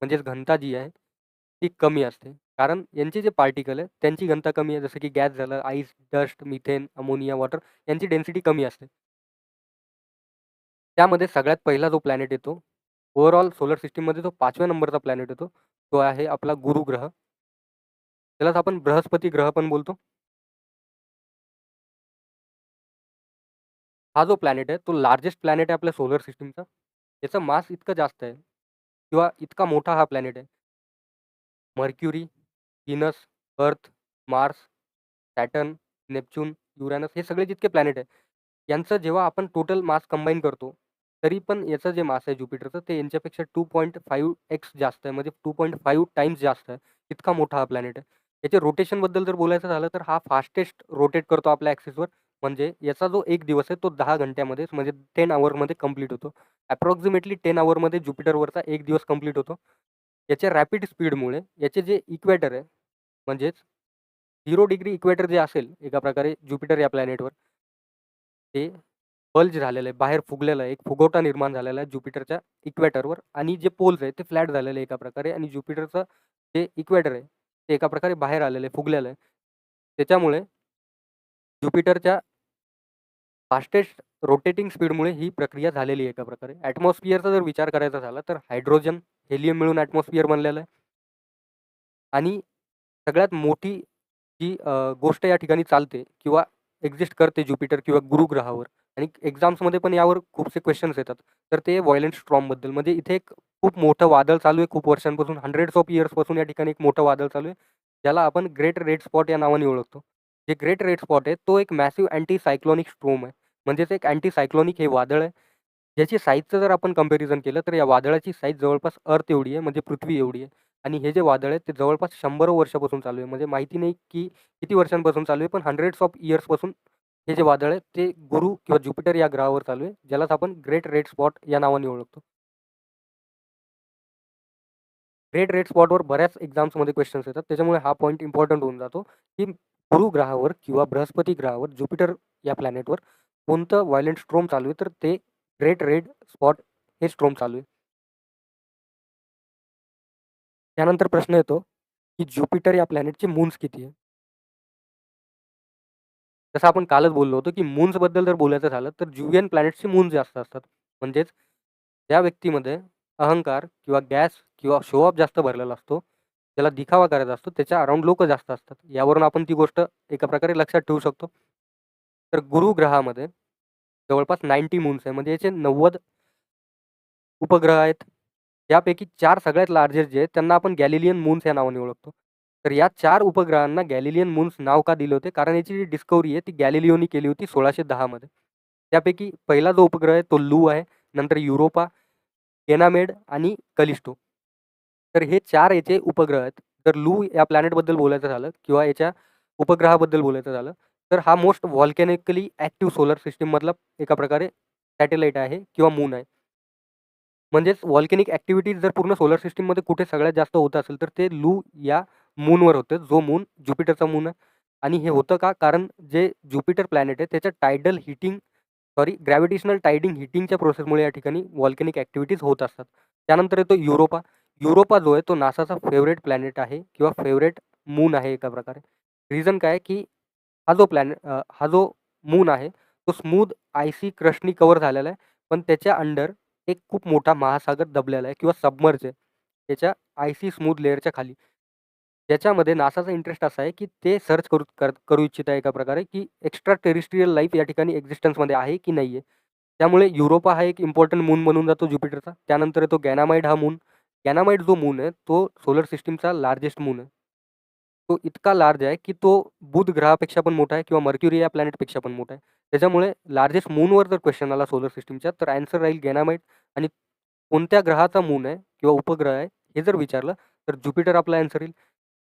Speaker 1: म्हणजेच घनता जी आहे, ती कमी असते. कारण यांचे जे पार्टिकल आहे, त्यांची घनता कमी आहे. जसं की गॅस झालं, ice, dust, methane, ammonia, water यांची डेन्सिटी कमी असते. त्यामध्ये सगळ्यात पहिला जो प्लॅनेट येतो, ओव्हरऑल सोलर सिस्टममध्ये जो 5व्या नंबरचा प्लॅनेट येतो, तो आहे आपला गुरु ग्रह. त्यालाच आपण बृहस्पती ग्रह पण बोलतो. हा जो प्लॅनेट आहे, तो लार्जेस्ट प्लॅनेट आहे आपल्या सोलर सिस्टमचा. याचं मास इतकं जास्त आहे किंवा इतका मोठा हा प्लॅनेट आहे. मर्क्युरी, व्हीनस, अर्थ, मार्स, सॅटर्न, नेपच्यून, युरॅनस हे सगळे जितके प्लॅनेट आहे, यांचं जेव्हा आपण टोटल मास कंबाईन करतो, तरी पण याचं जे मास आहे ज्युपिटरचं ते यांच्यापेक्षा 2.5x जास्त आहे. म्हणजे 2.5 टाइम्स जास्त आहे. इतका मोठा हा प्लॅनेट आहे. याच्या रोटेशनबद्दल जर बोलायचं झालं तर हा फास्टेस्ट रोटेट करतो आपल्या ॲक्सिसवर. म्हणजे याचा जो 1 दिवस आहे तो 10 घंट्यामध्ये म्हणजे 10 अवरमध्ये कंप्लीट होतो. अप्रॉक्सिमेटली 10 अवरमध्ये ज्युपिटरवरचा 1 दिवस कंप्लीट होतो. याच्या रॅपिड स्पीडमुळे याचे जे इक्वेटर आहे, म्हणजेच 0 डिग्री इक्वेटर जे असेल एका प्रकारे ज्युपिटर या प्लॅनेटवर, ते बल्ज झालेलं आहे, बाहेर फुगलेलं आहे. एक फुगवटा निर्माण झालेला आहे ज्युपिटरच्या इक्वेटरवर आणि जे पोल्स आहेत ते फ्लॅट झालेले आहे एका प्रकारे आणि ज्युपिटरचं जे इक्वेटर आहे, ते एका प्रकारे बाहेर आलेलं आहे, फुगलेलं आहे. त्याच्यामुळे ज्युपिटरच्या फास्टेस्ट रोटेटिंग स्पीडमुळे ही प्रक्रिया झालेली आहे एका प्रकारे. ॲटमॉस्फिअरचा जर विचार करायचा झाला तर हायड्रोजन, हेलियम मिळून ॲटमॉस्फिअर बनलेलं आहे. आणि सगळ्यात मोठी जी गोष्ट या ठिकाणी चालते किंवा एक्झिस्ट करते ज्युपिटर किंवा गुरु ग्रहावर आणि एक्झाम्समध्ये पण यावर खूपसे क्वेश्चन्स येतात. तर ते व्हायलेंट स्टॉर्मबद्दल. म्हणजे इथे एक खूप मोठं वादळ चालू आहे खूप वर्षांपासून, हंड्रेड्स ऑफ इयर्सपासून या ठिकाणी एक मोठं वादळ चालू आहे, ज्याला आपण ग्रेट रेड स्पॉट या नावाने ओळखतो. जे ग्रेट रेड स्पॉट आहे तो एक मॅसिव्ह अँटी सायक्लॉनिक स्ट्रोम आहे. म्हणजेच एक अँटी सायक्लॉनिक हे वादळ आहे, ज्याची साईजचं जर आपण कंपॅरिझन केलं तर या वादळाची साईज जवळपास अर्थ एवढी आहे, म्हणजे पृथ्वी एवढी आहे. आणि हे जे वादळ आहे ते जवळपास 100 वर्षापासून चालू आहे. म्हणजे माहिती नाही की किती वर्षांपासून चालू आहे, पण हंड्रेड्स ऑफ इयर्सपासून हे जे वादळ आहे ते गुरु किंवा ज्युपिटर या ग्रहावर चालू आहे, ज्यालाच आपण ग्रेट रेड स्पॉट या नावाने ओळखतो. ग्रेट रेड स्पॉटवर बऱ्याच एक्झाम्समध्ये क्वेश्चन्स येतात. त्याच्यामुळे हा पॉईंट इम्पॉर्टंट होऊन जातो, की गुरु ग्रहावर किंवा बृहस्पती ग्रहावर, ज्युपिटर या प्लॅनेटवर कोणतं व्हायलेंट स्ट्रोम चालू आहे, तर ते ग्रेट रेड स्पॉट हे स्ट्रोम चालू आहे. त्यानंतर प्रश्न येतो, की ज्युपिटर या प्लॅनेटचे मून्स किती आहे? जसं आपण कालच बोललो होतो, की मून्सबद्दल जर बोलायचं झालं, तर जुलियन प्लॅनेट्सचे मून जास्त असतात. म्हणजेच त्या व्यक्तीमध्ये अहंकार किंवा गॅस किंवा शो ऑफ जास्त भरलेला असतो. त्याला दिखावा करायचा असतो. त्याच्या अराउंड लोकं जास्त असतात. यावरून आपण ती गोष्ट एका प्रकारे लक्षात ठेवू शकतो. तर गुरु ग्रहामध्ये जवळपास 90 मून्स आहे. म्हणजे याचे 90 उपग्रह आहेत. यापैकी 4 सगळ्यात लार्जेस्ट जे आहेत, त्यांना आपण गॅलिलियन मून्स या नावाने ओळखतो. तर या 4 उपग्रहांना गॅलिलियन मून्स नाव का दिले होते? कारण याची जी डिस्कव्हरी आहे ती गॅलिलिओनी केली होती 1610 मध्ये. त्यापैकी पहिला जो उपग्रह आहे तो लू आहे. नंतर युरोपा, गॅनामेड आणि कलिस्टो. तर हे 4 याचे उपग्रह आहेत. तर लू या प्लॅनेटबद्दल बोलायचं झालं किंवा याच्या उपग्रहाबद्दल बोलायचं झालं, तर हा मोस्ट व्हॉल्कॅनिकली ॲक्टिव्ह सोलर सिस्टममधला एका प्रकारे सॅटेलाईट आहे किंवा मून आहे. म्हणजेच व्हॉल्कॅनिक ॲक्टिव्हिटीज जर पूर्ण सोलर सिस्टममध्ये कुठे सगळ्यात जास्त होत असेल, तर ते लू या मूनवर होतं, जो मून ज्युपिटरचा मून आहे. आणि हे होतं का? कारण जे ज्युपिटर प्लॅनेट आहे, त्याच्या ग्रॅव्हिटेशनल टायडिंग हिटिंगच्या प्रोसेसमुळे या ठिकाणी व्हॉल्कॅनिक ॲक्टिव्हिटीज होत असतात. त्यानंतर येतो युरोपा. युरोपा जो आहे, तो नासाचा फेव्हरेट प्लॅनेट आहे किंवा फेव्हरेट मून आहे एका प्रकारे. रिझन काय आहे, की हा जो मून आहे, तो स्मूथ आयसी क्रस्टनी कव्हर झालेला आहे. पण त्याच्या अंडर एक खूप मोठा महासागर दबलेला आहे किंवा सबमर्ज आहे. त्याच्या आयसी स्मूथ लेयरच्या खाली. ज्याच्यामध्ये नासाचा इंटरेस्ट असा आहे, की ते सर्च करू इच्छित आहे एका प्रकारे, की एक्स्ट्रा टेरेस्ट्रियल लाईफ या ठिकाणी एक्झिस्टन्समध्ये आहे की नाही आहे. त्यामुळे युरोपा हा एक इम्पोर्टंट मून बनून जातो ज्युपिटरचा. त्यानंतर येतो गॅनामाइड हा मून. गॅनामाइड जो मून आहे, तो सोलर सिस्टमचा लार्जेस्ट मून आहे. तो इतका लार्ज आहे, की तो बुध ग्रहापेक्षा पण मोठा आहे किंवा मर्क्युरी या प्लॅनेटपेक्षा पण मोठा आहे. त्याच्यामुळे लार्जेस्ट मूनवर जर क्वेश्चन आला सोलर सिस्टमच्या, तर ॲन्सर राहील गॅनामाइड. आणि कोणत्या ग्रहाचा मून आहे किंवा उपग्रह आहे, हे जर विचारलं, तर ज्युपिटर आपला ॲन्सर येईल.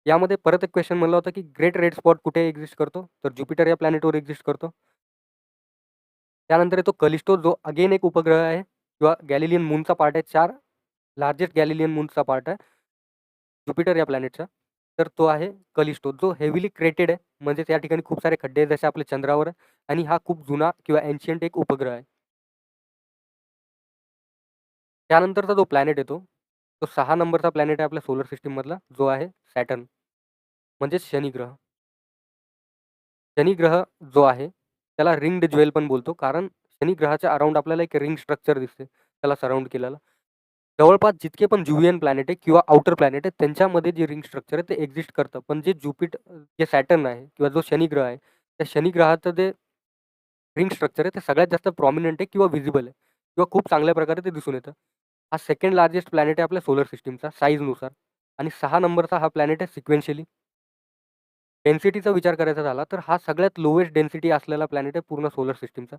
Speaker 1: यामध्ये परत एक क्वेश्चन म्हणला होता, की ग्रेट रेड स्पॉट कुठे एक्झिस्ट करतो? तर ज्युपिटर या प्लॅनेटवर एक्झिस्ट करतो. त्यानंतर येतो कलिस्टो, जो अगेन एक उपग्रह आहे किंवा गॅलिलियन मूनचा पार्ट आहे. 4 लार्जेस्ट गॅलिलियन मूनचा पार्ट आहे ज्युपिटर या प्लॅनेटचा. तर तो आहे कलिस्टो, जो हेवीली क्रेटेड आहे. म्हणजेच या ठिकाणी खूप सारे खड्डे आहेत, जसे आपल्या चंद्रावर आहे. आणि हा खूप जुना किंवा एन्शियंट एक उपग्रह आहे. त्यानंतरचा जो प्लॅनेट येतो, तो 6 नंबरचा प्लॅनेट आहे आपल्या सोलर सिस्टममधला, जो आहे सॅटर्न, म्हणजेच शनी ग्रह. शनी ग्रह जो आहे, त्याला रिंग्ड ज्वेल पण बोलतो. कारण शनी ग्रहाच्या अराउंड आपल्याला एक रिंग स्ट्रक्चर दिसते, त्याला सराउंड केलेलं. जवळपास जितके पण ज्युलियन प्लॅनेट आहे किंवा आउटर प्लॅनेट आहे, त्यांच्यामध्ये जे रिंग स्ट्रक्चर आहे ते एक्झिस्ट करतं. पण जे सॅटर्न आहे किंवा जो शनी ग्रह आहे, त्या शनी ग्रहाचं जे रिंग स्ट्रक्चर आहे ते सगळ्यात जास्त प्रॉमिनंट आहे किंवा व्हिजिबल आहे किंवा खूप चांगल्या प्रकारे ते दिसून येतं. हा सेकंड लार्जेस्ट प्लॅनेट आहे आपल्या सोलर सिस्टमचा साईजनुसार. आणि 6 नंबरचा हा प्लॅनेट आहे सिक्वेन्शियली. डेन्सिटीचा विचार करायचा झाला, तर हा सगळ्यात लोवेस्ट डेन्सिटी असलेला प्लॅनेट आहे पूर्ण सोलर सिस्टमचा.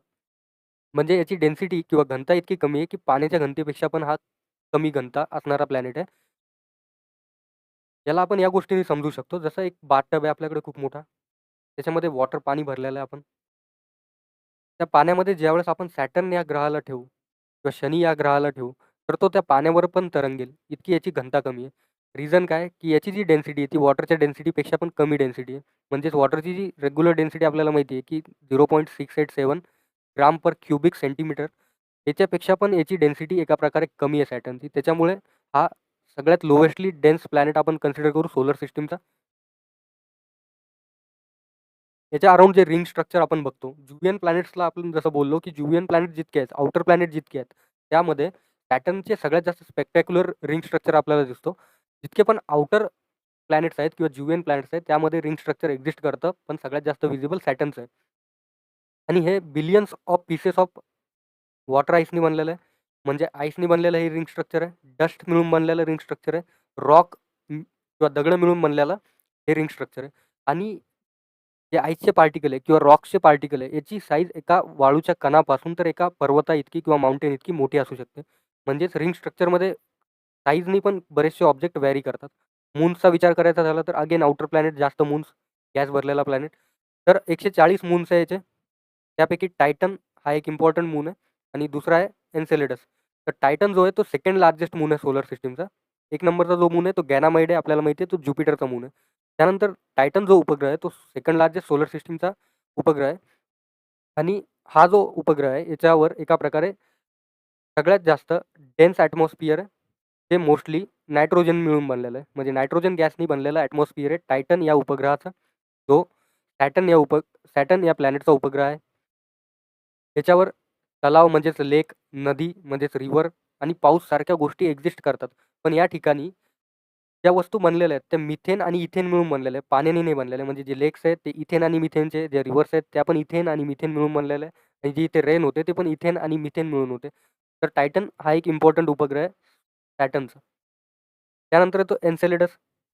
Speaker 1: म्हणजे याची डेन्सिटी किंवा घनता इतकी कमी आहे, की पाण्याच्या घनतेपेक्षा पण हा कमी घनता असणारा प्लॅनेट आहे. याला आपण या गोष्टीने समजू शकतो, जसं एक बाथटब आहे आपल्याकडे खूप मोठा. त्याच्यामध्ये वॉटर पाणी भरलेलं आहे आपण. त्या पाण्यामध्ये ज्यावेळेस आपण सॅटर्न या ग्रहाला ठेवू किंवा शनी या ग्रहाला ठेवू, तर तो त्या पाण्यावर पण तरंगेल, इतकी याची घनता कमी आहे. रिझन काय, की याची जी डेन्सिटी आहे ती वॉटरच्या डेन्सिटीपेक्षा पण कमी डेन्सिटी आहे. म्हणजेच वॉटरची जी रेग्युलर डेन्सिटी आपल्याला माहिती आहे, की 0.687 ग्राम पर क्युबिक सेंटीमीटर. याच्यापेक्षा पण याची डेन्सिटी एका प्रकारे कमी आहे सॅटर्नची. त्याच्यामुळे हा सगळ्यात लोवेस्टली डेन्स प्लॅनेट आपण कन्सिडर करू सोलर सिस्टमचा. याच्या अराउंड जे रिंग स्ट्रक्चर आपण बघतो, जुलियन प्लॅनेट्सला आपण जसं बोललो, की जुलियन प्लॅनेट जितके आहेत, आउटर प्लॅनेट जितके आहेत, त्यामध्ये सॅटर्नचे सगळ्यात जास्त स्पेक्टॅक्युलर रिंग स्ट्रक्चर आपल्याला दिसतो. जितके पण आउटर प्लॅनेट्स आहेत किंवा जुलियन प्लॅनेट्स आहेत, त्यामध्ये रिंग स्ट्रक्चर एक्झिस्ट करतं, पण सगळ्यात जास्त व्हिजिबल सॅटर्नचं आहे. आणि हे billions of pieces of water आईसनी बनलेलं आहे. म्हणजे आईसनी बनलेलं हे रिंग स्ट्रक्चर आहे. डस्ट मिळून बनलेलं रिंग स्ट्रक्चर आहे. रॉक किंवा दगड मिळून बनलेलं हे रिंग स्ट्रक्चर आहे. आणि जे आईसचे पार्टिकल आहे किंवा रॉक्सचे पार्टिकल आहे, याची साईज एका वाळूच्या कणापासून तर एका पर्वता इतकी किंवा माउंटेन इतकी मोठी असू शकते. म्हणजेच रिंग स्ट्रक्चरमध्ये साईजनी पण बरेचसे ऑब्जेक्ट व्हॅरी करतात. मून्सचा विचार करायचा झाला तर अगेन आउटर प्लॅनेट जास्त मून्स, गॅस भरलेला प्लॅनेट. तर 140 मून्स आहे याचे. त्यापैकी टायटन हा एक इम्पॉर्टंट मून आहे आणि दुसरा आहे एन्सेलेडस. तर टायटन जो आहे तो सेकंड लार्जेस्ट मून आहे सोलर सिस्टमचा. 1 नंबरचा जो मून आहे तो गॅनामाइड आहे, आपल्याला माहिती आहे तो ज्युपिटरचा मून आहे. त्यानंतर टायटन जो उपग्रह आहे तो सेकंड लार्जेस्ट सोलर सिस्टमचा उपग्रह आहे. आणि हा जो उपग्रह आहे याच्यावर एका प्रकारे सगळ्यात जास्त डेन्स ॲटमॉस्फिअर आहे. ते मोस्टली नायट्रोजन मिळून बनलेलं आहे. म्हणजे नायट्रोजन गॅसनी बनलेलं ॲटमॉस्फिअर आहे टायटन या उपग्रहाचा. जो सॅटर्न या प्लॅनेटचा उपग्रह आहे. त्याच्यावर तलाव म्हणजेच लेक, नदी म्हणजेच रिव्हर आणि पाऊस सारख्या गोष्टी एक्झिस्ट करतात. पण या ठिकाणी ज्या वस्तू बनलेल्या आहेत त्या मिथेन आणि इथेन मिळून बनलेल्या आहेत. पाण्याने नाही बनलेल्या. म्हणजे जे लेक्स आहेत ते इथेन आणि मिथेनचे, जे रिव्हर्स आहेत त्या पण इथेन आणि मिथेन मिळून बनलेले आहे. आणि जे इथे रेन होते ते पण इथेन आणि मिथेन मिळून होते. तर टायटन हा एक इम्पॉर्टंट उपग्रह आहे सॅटर्नचा. त्यानंतर येतो एन्सेलेडस.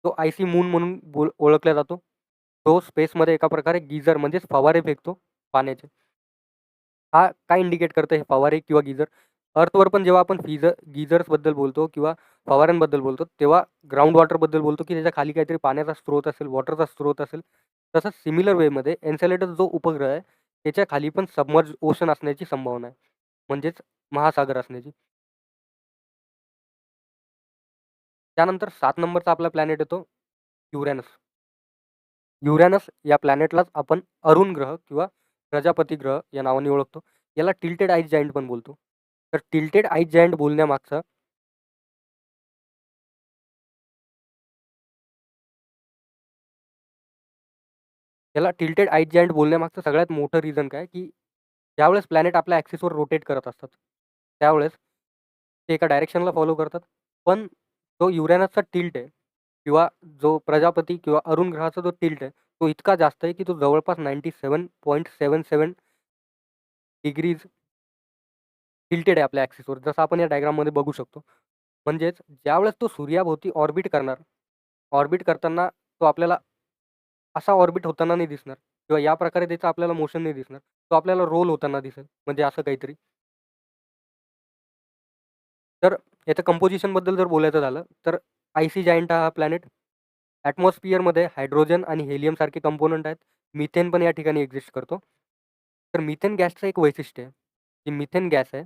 Speaker 1: तो आयसी मून म्हणून ओळखला जातो. तो स्पेसमध्ये एका प्रकारे गीझर म्हणजेच फवारे फेकतो पाण्याचे. हा काय इंडिकेट करतं हे फवारे किंवा गीझर? अर्थवर पण जेव्हा आपण गीझर्सबद्दल बोलतो किंवा फवाऱ्यांबद्दल बोलतो, तेव्हा ग्राउंड वॉटरबद्दल बोलतो, की त्याच्या खाली काहीतरी पाण्याचा स्रोत असेल, वॉटरचा स्रोत असेल. तसंच सिमिलर वेमध्ये एन्सेलेडस जो उपग्रह आहे, त्याच्या खाली पण सबमर्ज ओशन असण्याची संभावना आहे. म्हणजेच महासागर असण्याची. त्यानंतर 7 नंबरचा आपला प्लॅनेट येतो युरॅनस. युरॅनस या प्लॅनेटलाच आपण अरुण ग्रह किंवा प्रजापती ग्रह या नावाने ओळखतो. याला टिल्टेड आईस जायंट पण बोलतो. तर टिल्टेड आईस जायंट बोलण्यामागचा याला टिल्टेड आईस जायंट बोलण्यामागचं सगळ्यात मोठं रिझन काय, की ज्यावेळेस प्लॅनेट आपल्या ॲक्सिसवर रोटेट करत असतात, त्यावेळेस ते एका डायरेक्शनला फॉलो करतात. पण जो युरॅनसचा टिल्ट आहे किंवा जो प्रजापती किंवा अरुण ग्रहाचा जो टिल्ट आहे, तो इतका जास्त आहे, की तो जवळपास 97.77 डिग्रीज टिल्टेड आहे आपल्या ॲक्सिसवर. जसं आपण या डायग्राममध्ये बघू शकतो. म्हणजेच ज्यावेळेस तो सूर्याभोवती ऑर्बिट करणार, ऑर्बिट करताना तो आपल्याला असा ऑर्बिट होताना नाही दिसणार किंवा या प्रकारे त्याचं आपल्याला मोशन नाही दिसणार. तो आपल्याला रोल होताना दिसेल. म्हणजे असं काहीतरी. तर याचं कंपोझिशनबद्दल जर बोलायचं झालं, तर आयसी जायंट हा प्लॅनेट ॲटमॉस्फिअरमध्ये हायड्रोजन आणि हेलियमसारखे कंपोनंट आहेत. मिथेन पण या ठिकाणी एक्झिस्ट करतो. तर मिथेन गॅसचं एक वैशिष्ट्य आहे, की मिथेन गॅस आहे,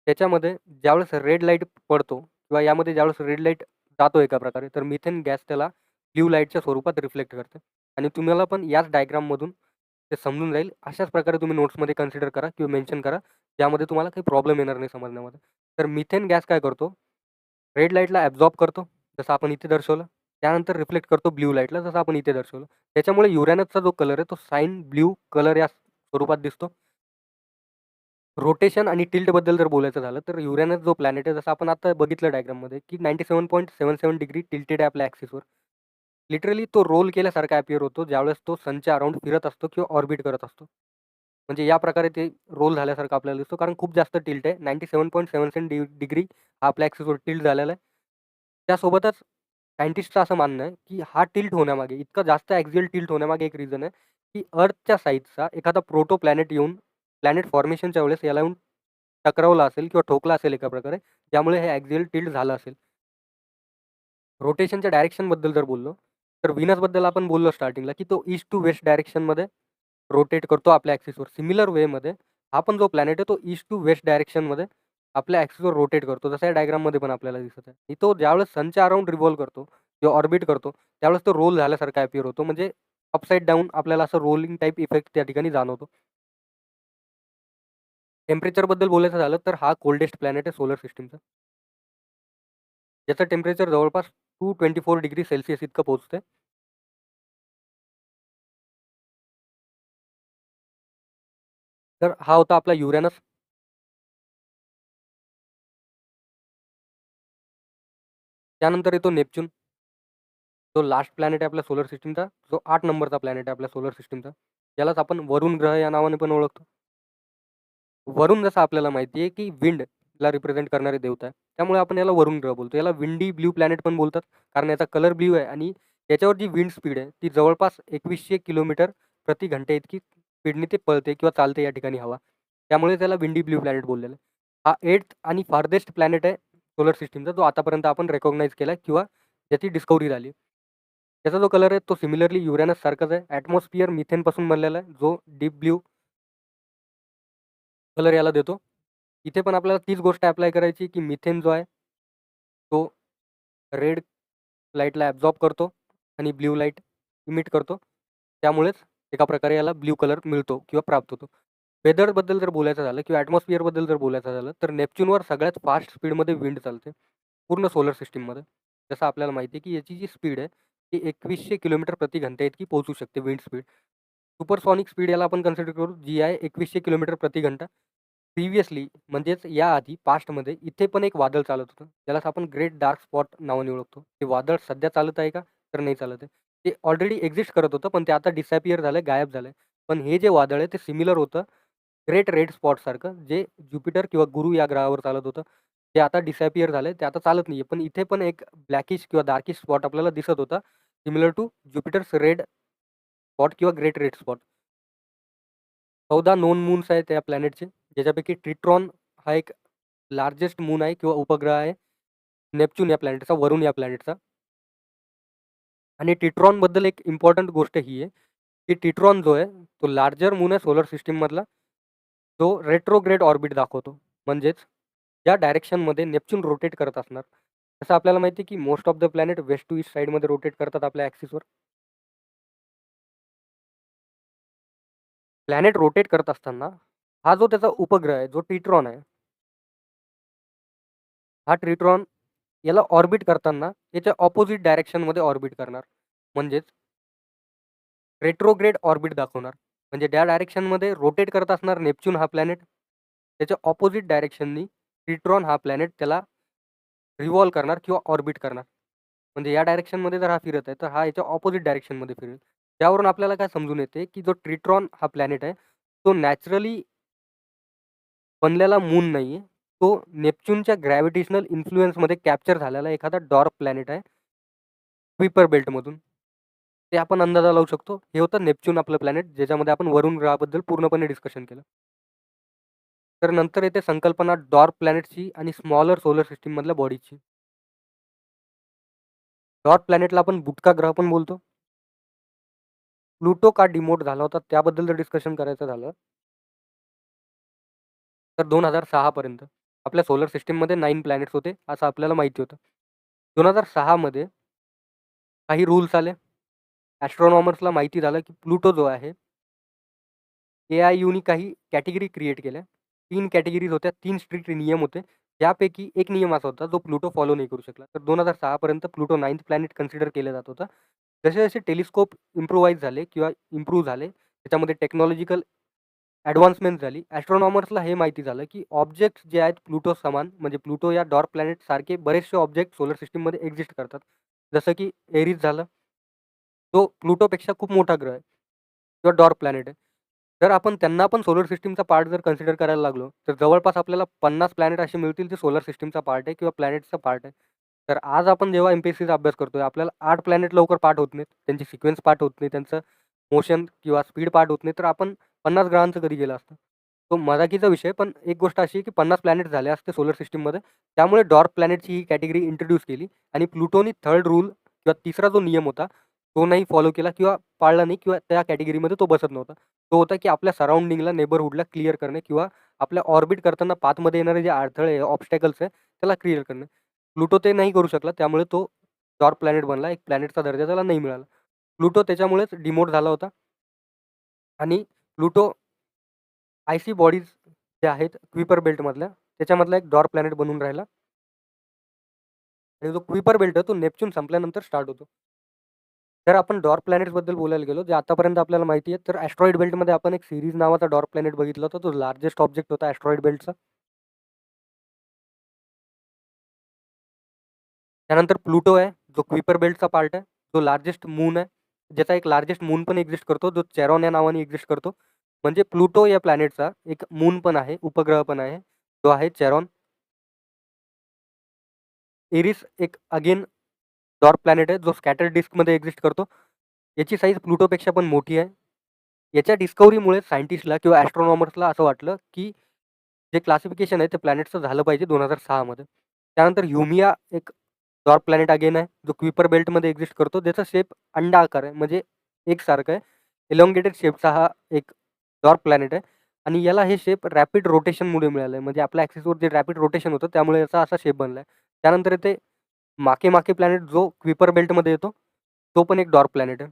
Speaker 1: त्याच्यामध्ये ज्यावेळेस रेड लाईट पडतो किंवा यामध्ये ज्यावेळेस रेड लाईट जातो एका प्रकारे, तर मिथेन गॅस त्याला ब्लू लाईटच्या स्वरूपात रिफ्लेक्ट करते. आणि तुम्हाला पण याच डायग्राममधून ते समजून जाईल. अशाच प्रकारे तुम्ही नोट्समध्ये कन्सिडर करा किंवा मेन्शन करा, ज्यामध्ये तुम्हाला काही प्रॉब्लेम येणार नाही समजण्यामध्ये. तर मिथेन गॅस काय करतो, रेड लाईटला ॲब्झॉर्ब करतो, जसं आपण इथे दर्शवलं. त्यानंतर रिफ्लेक्ट करतो ब्लू लाईटला, जसं आपण इथे दर्शवलं. त्याच्यामुळे युरॅनसचा जो कलर आहे, तो साइन ब्लू कलर या स्वरूपात दिसतो. रोटेशन आणि टिल्टबद्दल जर बोलायचं झालं, तर युरॅनस जो प्लॅनेट आहे, जसं आपण आता बघितलं डायग्राममध्ये, की 97.77 डिग्री टिल्टेड आहे आपल्या ॲक्सिसवर. लिटरली तो रोल केल्यासारखा अपिअर होतो, ज्यावेळेस तो सनच्या अराउंड फिरत असतो किंवा ऑर्बिट करत असतो. म्हणजे या प्रकारे ते रोल झाल्यासारखं आपल्याला दिसतो, कारण खूप जास्त टिल्ट आहे. 97.77 डिग्री हा आपल्या ॲक्सिसवर टिल्ट झालेला आहे. त्यासोबतच सायंटिस्टचं असं मानणं आहे, की हा टिल्ट होण्यामागे, इतका जास्त ॲक्सियल टिल्ट होण्यामागे एक रिझन आहे, की अर्थच्या साइजचा एखादा प्रोटो प्लॅनेट येऊन प्लॅनेट फॉर्मेशनच्या वेळेस याला येऊन टकरावला असेल किंवा ठोकला असेल एका प्रकारे, त्यामुळे हे ॲक्सियल टिल्ट झालं असेल. रोटेशनच्या डायरेक्शनबद्दल जर बोललो, तर व्हीनसबद्दल आपण बोललो स्टार्टिंगला, की तो ईस्ट टू वेस्ट डायरेक्शनमध्ये रोटेट करतो आपल्या ॲक्सिसवर. सिमिलर वेमध्ये हा पण जो प्लॅनेट आहे, तो ईस्ट टू वेस्ट डायरेक्शनमध्ये आपल्या ॲक्सिसवर रोटेट करतो. जसं या डायग्राममध्ये पण आपल्याला दिसत आहे. आणि तो ज्यावेळेस सनच्या अराउंड रिव्हॉल्व करतो किंवा ऑर्बिट करतो, त्यावेळेस तो रोल झाल्यासारखा अपीअर होतो. म्हणजे अपसाइड डाऊन आपल्याला असं रोलिंग टाइप इफेक्ट त्या ठिकाणी जाणवतो. टेम्परेचरबद्दल बोलायचं झालं, तर हा कोल्डेस्ट प्लॅनेट आहे सोलर सिस्टमचा. ज्याचं टेम्परेचर जवळपास 224 डिग्री सेल्सिअस इतकं पोहोचते. तर हा होता आपला युरेनस. त्यानंतर येतो नेपच्यून. जो लास्ट प्लॅनेट आहे आपल्या सोलर सिस्टमचा, जो 8 नंबरचा प्लॅनेट आहे आपल्या सोलर सिस्टमचा. यालाच आपण वरुण ग्रह या नावाने पण ओळखतो. वरुण जसं आपल्याला माहिती आहे, की विंडला रिप्रेझेंट करणारे देवता आहे. त्यामुळे आपण याला वरुण ग्रह बोलतो. याला विंडी ब्लू प्लॅनेट पण बोलतात. कारण याचा कलर ब्लू आहे आणि याच्यावर जी विंड स्पीड आहे, ती जवळपास 2100 किलोमीटर प्रति घंटे इतकी स्पीडने ते पळते किंवा चालते या ठिकाणी हवा. त्यामुळे त्याला विंडी ब्लू प्लॅनेट बोललेलं आहे. हा 8th आणि फार्देस्ट प्लॅनेट आहे सोलर सिस्टमचा, जो आतापर्यंत आपण रिकॉग्नाइज केला किंवा त्याची डिस्कव्हरी झाली. त्याचा जो कलर आहे तो सिमिलरली युरेनस सारखाच आहे. ॲटमॉस्फिअर मिथेनपासून बनलेला आहे, जो डीप ब्लू कलर याला देतो. इथे पण आपल्याला तीच गोष्ट अप्लाय करायची, की मिथेन जो आहे, तो रेड लाईटला ॲब्झॉर्ब करतो आणि ब्लू लाईट इमिट करतो. त्यामुळेच एका प्रकारे याला ब्लू कलर मिळतो किंवा प्राप्त होतो. वेदरबद्दल जर बोलायचं झालं किंवा ॲटमॉस्फिअरबद्दल जर बोलायचं झालं, तर नेपच्यूनवर सगळ्यात फास्ट स्पीडमध्ये विंड चालते, पूर्ण सोलर सिस्टममध्ये. जसं आपल्याला माहिती आहे, की याची जी स्पीड आहे, ती 2100 किलोमीटर प्रति घंटा इतकी पोहोचू शकते विंड स्पीड. सुपरसॉनिक स्पीड याला आपण कन्सिडर करू, जी आहे 2100 किलोमीटर प्रति घंटा. प्रिव्हियसली म्हणजेच याआधी पास्टमध्ये इथे पण एक वादळ चालत होतं. त्यालाच आपण ग्रेट डार्क स्पॉट नावाने ओळखतो. ते वादळ सध्या चालत आहे का? तर नाही चालत आहे. ते ऑलरेडी एक्झिस्ट करत होतं, पण ते आता डिसअपिअर झालंय, गायब झालंय. पण हे जे वादळ आहे ते सिमिलर होतं ग्रेट रेड स्पॉटसारखं, जे ज्युपिटर किंवा गुरु या ग्रहावर चालत होतं. ते आता डिसअपिअर झालंय, ते आता चालत नाहीये. पण इथे पण एक ब्लॅकिश किंवा डार्किश स्पॉट आपल्याला दिसत होता, सिमिलर टू ज्युपिटर्स रेड स्पॉट किंवा great red spot. 14 non moons आहेत त्या प्लॅनेटचे, ज्याच्यापैकी ट्रिट्रॉन हा एक लार्जेस्ट मून आहे किंवा उपग्रह आहे नेपच्यून या प्लॅनेटचा, वरुण या प्लॅनेटचा. आणि टिट्रॉनबद्दल एक इम्पॉर्टंट गोष्ट ही आहे, की टिट्रॉन जो आहे, तो लार्जर मून आहे सोलर सिस्टममधला, जो रेट्रोग्रेड ऑर्बिट दाखवतो. म्हणजेच ज्या डायरेक्शनमध्ये नेपच्यून रोटेट करत असणार. जसं आपल्याला माहिती आहे, की most of the planet west to east साईडमध्ये रोटेट करतात आपल्या ॲक्सिसवर. प्लॅनेट रोटेट करत असताना हा जो त्याचा उपग्रह आहे, जो टिट्रॉन आहे, हा ट्रिट्रॉन याला ऑर्बिट करताना याच्या ऑपोजिट डायरेक्शनमध्ये ऑर्बिट करणार. म्हणजेच रेट्रोग्रेड ऑर्बिट दाखवणार. म्हणजे ज्या डायरेक्शनमध्ये रोटेट करत असणार नेपच्यून हा प्लॅनेट, त्याच्या ऑपोजिट डायरेक्शननी ट्रिट्रॉन हा प्लॅनेट त्याला रिव्हॉल्व करणार किंवा ऑर्बिट करणार. म्हणजे या डायरेक्शनमध्ये जर हा फिरत आहे, तर हा याच्या ऑपोजिट डायरेक्शनमध्ये फिरेल. त्यावरून आपल्याला काय समजून येते, की जो ट्रिट्रॉन हा प्लॅनेट आहे, तो नॅचरली बनलेला मून नाहीये. तो नेपच्यूनच्या ग्रॅव्हिटेशनल इन्फ्लुअन्समध्ये कॅप्चर झालेला एखादा डॉर्क प्लॅनेट आहे, कुइपर बेल्टमधून. ते आपण अंदाजा लावू शकतो. हे होतं नेपच्यून आपलं प्लॅनेट, ज्याच्यामध्ये आपण वरुण ग्रहाबद्दल पूर्णपणे डिस्कशन केलं. तर नंतर येते संकल्पना डॉर्क प्लॅनेटची आणि स्मॉलर सोलर सिस्टममधल्या बॉडीची. डॉर्क प्लॅनेटला आपण बुटका ग्रह पण बोलतो. प्लुटो का डिमोट झाला होता त्याबद्दल जर डिस्कशन करायचं झालं, तर 2006 पर्यंत आपल्या सोलर सिस्टममध्ये 9 प्लॅनेट्स होते, असं आपल्याला माहिती होतं. 2006 मध्ये काही रूल्स आले. ॲस्ट्रॉनॉमर्सला माहिती झालं, की प्लुटो जो आहे, AIUनी काही कॅटेगरी क्रिएट केल्या. 3 कॅटेगरीज होत्या, 3 स्ट्रिक्ट नियम होते. त्यापैकी एक नियम असा होता, जो प्लुटो फॉलो नाही करू शकला. तर 2006 पर्यंत प्लुटो 9th प्लॅनेट कन्सिडर केलं जात होतं. जसे-जसे टेलिस्कोप इम्प्रूव्हाइज झाले किंवा इम्प्रूव्ह झाले, त्याच्यामध्ये टेक्नॉलॉजिकल ॲडव्हान्समेंट झाली. ॲस्ट्रॉनॉमर्सला हे माहिती झालं, की ऑब्जेक्ट्स जे आहेत प्लुटो समान, म्हणजे प्लुटो या डॉर्क प्लॅनेटसारखे बरेचसे ऑब्जेक्ट सोलर सिस्टममध्ये एक्झिस्ट करतात. जसं की एरिस झालं, तो प्लुटोपेक्षा खूप मोठा ग्रह आहे किंवा डॉर्क प्लॅनेट आहे. जर आपण त्यांना पण सोलर सिस्टमचा पार्ट जर कन्सिडर करायला लागलो, तर जवळपास आपल्याला 50 प्लॅनेट असे मिळतील, जे सोलर सिस्टमचा पार्ट आहे किंवा प्लॅनेटचा पार्ट आहे. तर आज आपण जेव्हा एम-पी-एस-सीचा अभ्यास करतोय, आपल्याला 8 प्लॅनेट लवकर पाठ होत नाहीत. त्यांची सिक्वेन्स पाठ होत नाही, त्यांचं मोशन किंवा स्पीड पाठ होत नाही. तर आपण 50 ग्रहांचं कधी केलं असतं. तो मजाकीचा विषय. पण एक गोष्ट अशी आहे, की 50 प्लॅनेट झाले असते सोलर सिस्टममध्ये. त्यामुळे डॉर्क प्लॅनेटची ही कॅटेगरी इंट्रोड्यूस केली आणि प्लुटोनी 3rd रूल किंवा तिसरा जो नियम होता, तो नाही फॉलो केला किंवा पाळला नाही किंवा त्या कॅटेगरीमध्ये तो बसत नव्हता. तो होता, की आपल्या सराउंडिंगला, नेबरहूडला क्लिअर करणे किंवा आपल्या ऑर्बिट करताना पाथमध्ये येणारे जे अडथळे आहे, ऑब्स्टॅकल्स आहे, त्याला क्लिअर करणे. प्लुटो ते नाही करू शकला. त्यामुळे तो डॉर्क प्लॅनेट बनला. एक प्लॅनेटचा दर्जा त्याला नाही मिळाला. प्लुटो त्याच्यामुळेच डिमोट झाला होता आणि प्लुटो आयसी बॉडीज ज्या आहेत क्विपर बेल्टमधल्या, त्याच्यामधला एक डॉर्क प्लॅनेट बनून राहिला आणि जो क्विपर बेल्ट आहे, तो नेपच्यून संपल्यानंतर स्टार्ट होतो. जर आपण डॉर्क प्लॅनेट्सबद्दल बोलायला गेलो, जे आतापर्यंत आपल्याला माहिती आहे, तर ॲस्ट्रॉइड बेल्टमध्ये आपण एक सीरीज नावाचा डॉर्क प्लॅनेट बघितला होता. तो लार्जेस्ट ऑब्जेक्ट होता ॲस्ट्रॉइड बेल्टचा. त्यानंतर प्लुटो आहे, जो क्विपर बेल्टचा पार्ट आहे, जो लार्जेस्ट मून आहे, ज्याचा एक लार्जेस्ट मून पण एक्झिस्ट करतो, जो चेरॉन या नावाने एक्झिस्ट करतो. म्हणजे प्लुटो या प्लॅनेटचा एक मून पण आहे, उपग्रह पण आहे, जो आहे चेरॉन. एरिस एक अगेन डॉर्क प्लॅनेट आहे, जो स्कॅटर डिस्कमध्ये एक्झिस्ट करतो. याची साईज प्लुटोपेक्षा पण मोठी आहे. याच्या डिस्कव्हरीमुळे सायंटिस्टला किंवा ॲस्ट्रॉनॉमर्सला असं वाटलं, की जे क्लासिफिकेशन आहे ते प्लॅनेटचं झालं पाहिजे 2006 मध्ये. त्यानंतर ह्युमिया एक डॉर्क प्लॅनेट अगेन आहे, जो क्विपर बेल्टमध्ये एक्झिस्ट करतो. ज्याचा शेप अंडा आकार आहे, म्हणजे एकसारखं आहे. एलॉंगेटेड शेपचा हा एक डॉर्क प्लॅनेट आहे आणि याला हे शेप रॅपिड रोटेशनमुळे मिळालं आहे. म्हणजे आपल्या ॲक्सिसवर जे रॅपिड रोटेशन होतं त्यामुळे याचा असा शेप बनला आहे. त्यानंतर येते माके प्लॅनेट, जो क्विपर बेल्टमध्ये येतो. तो पण एक डॉर्क प्लॅनेट आहे.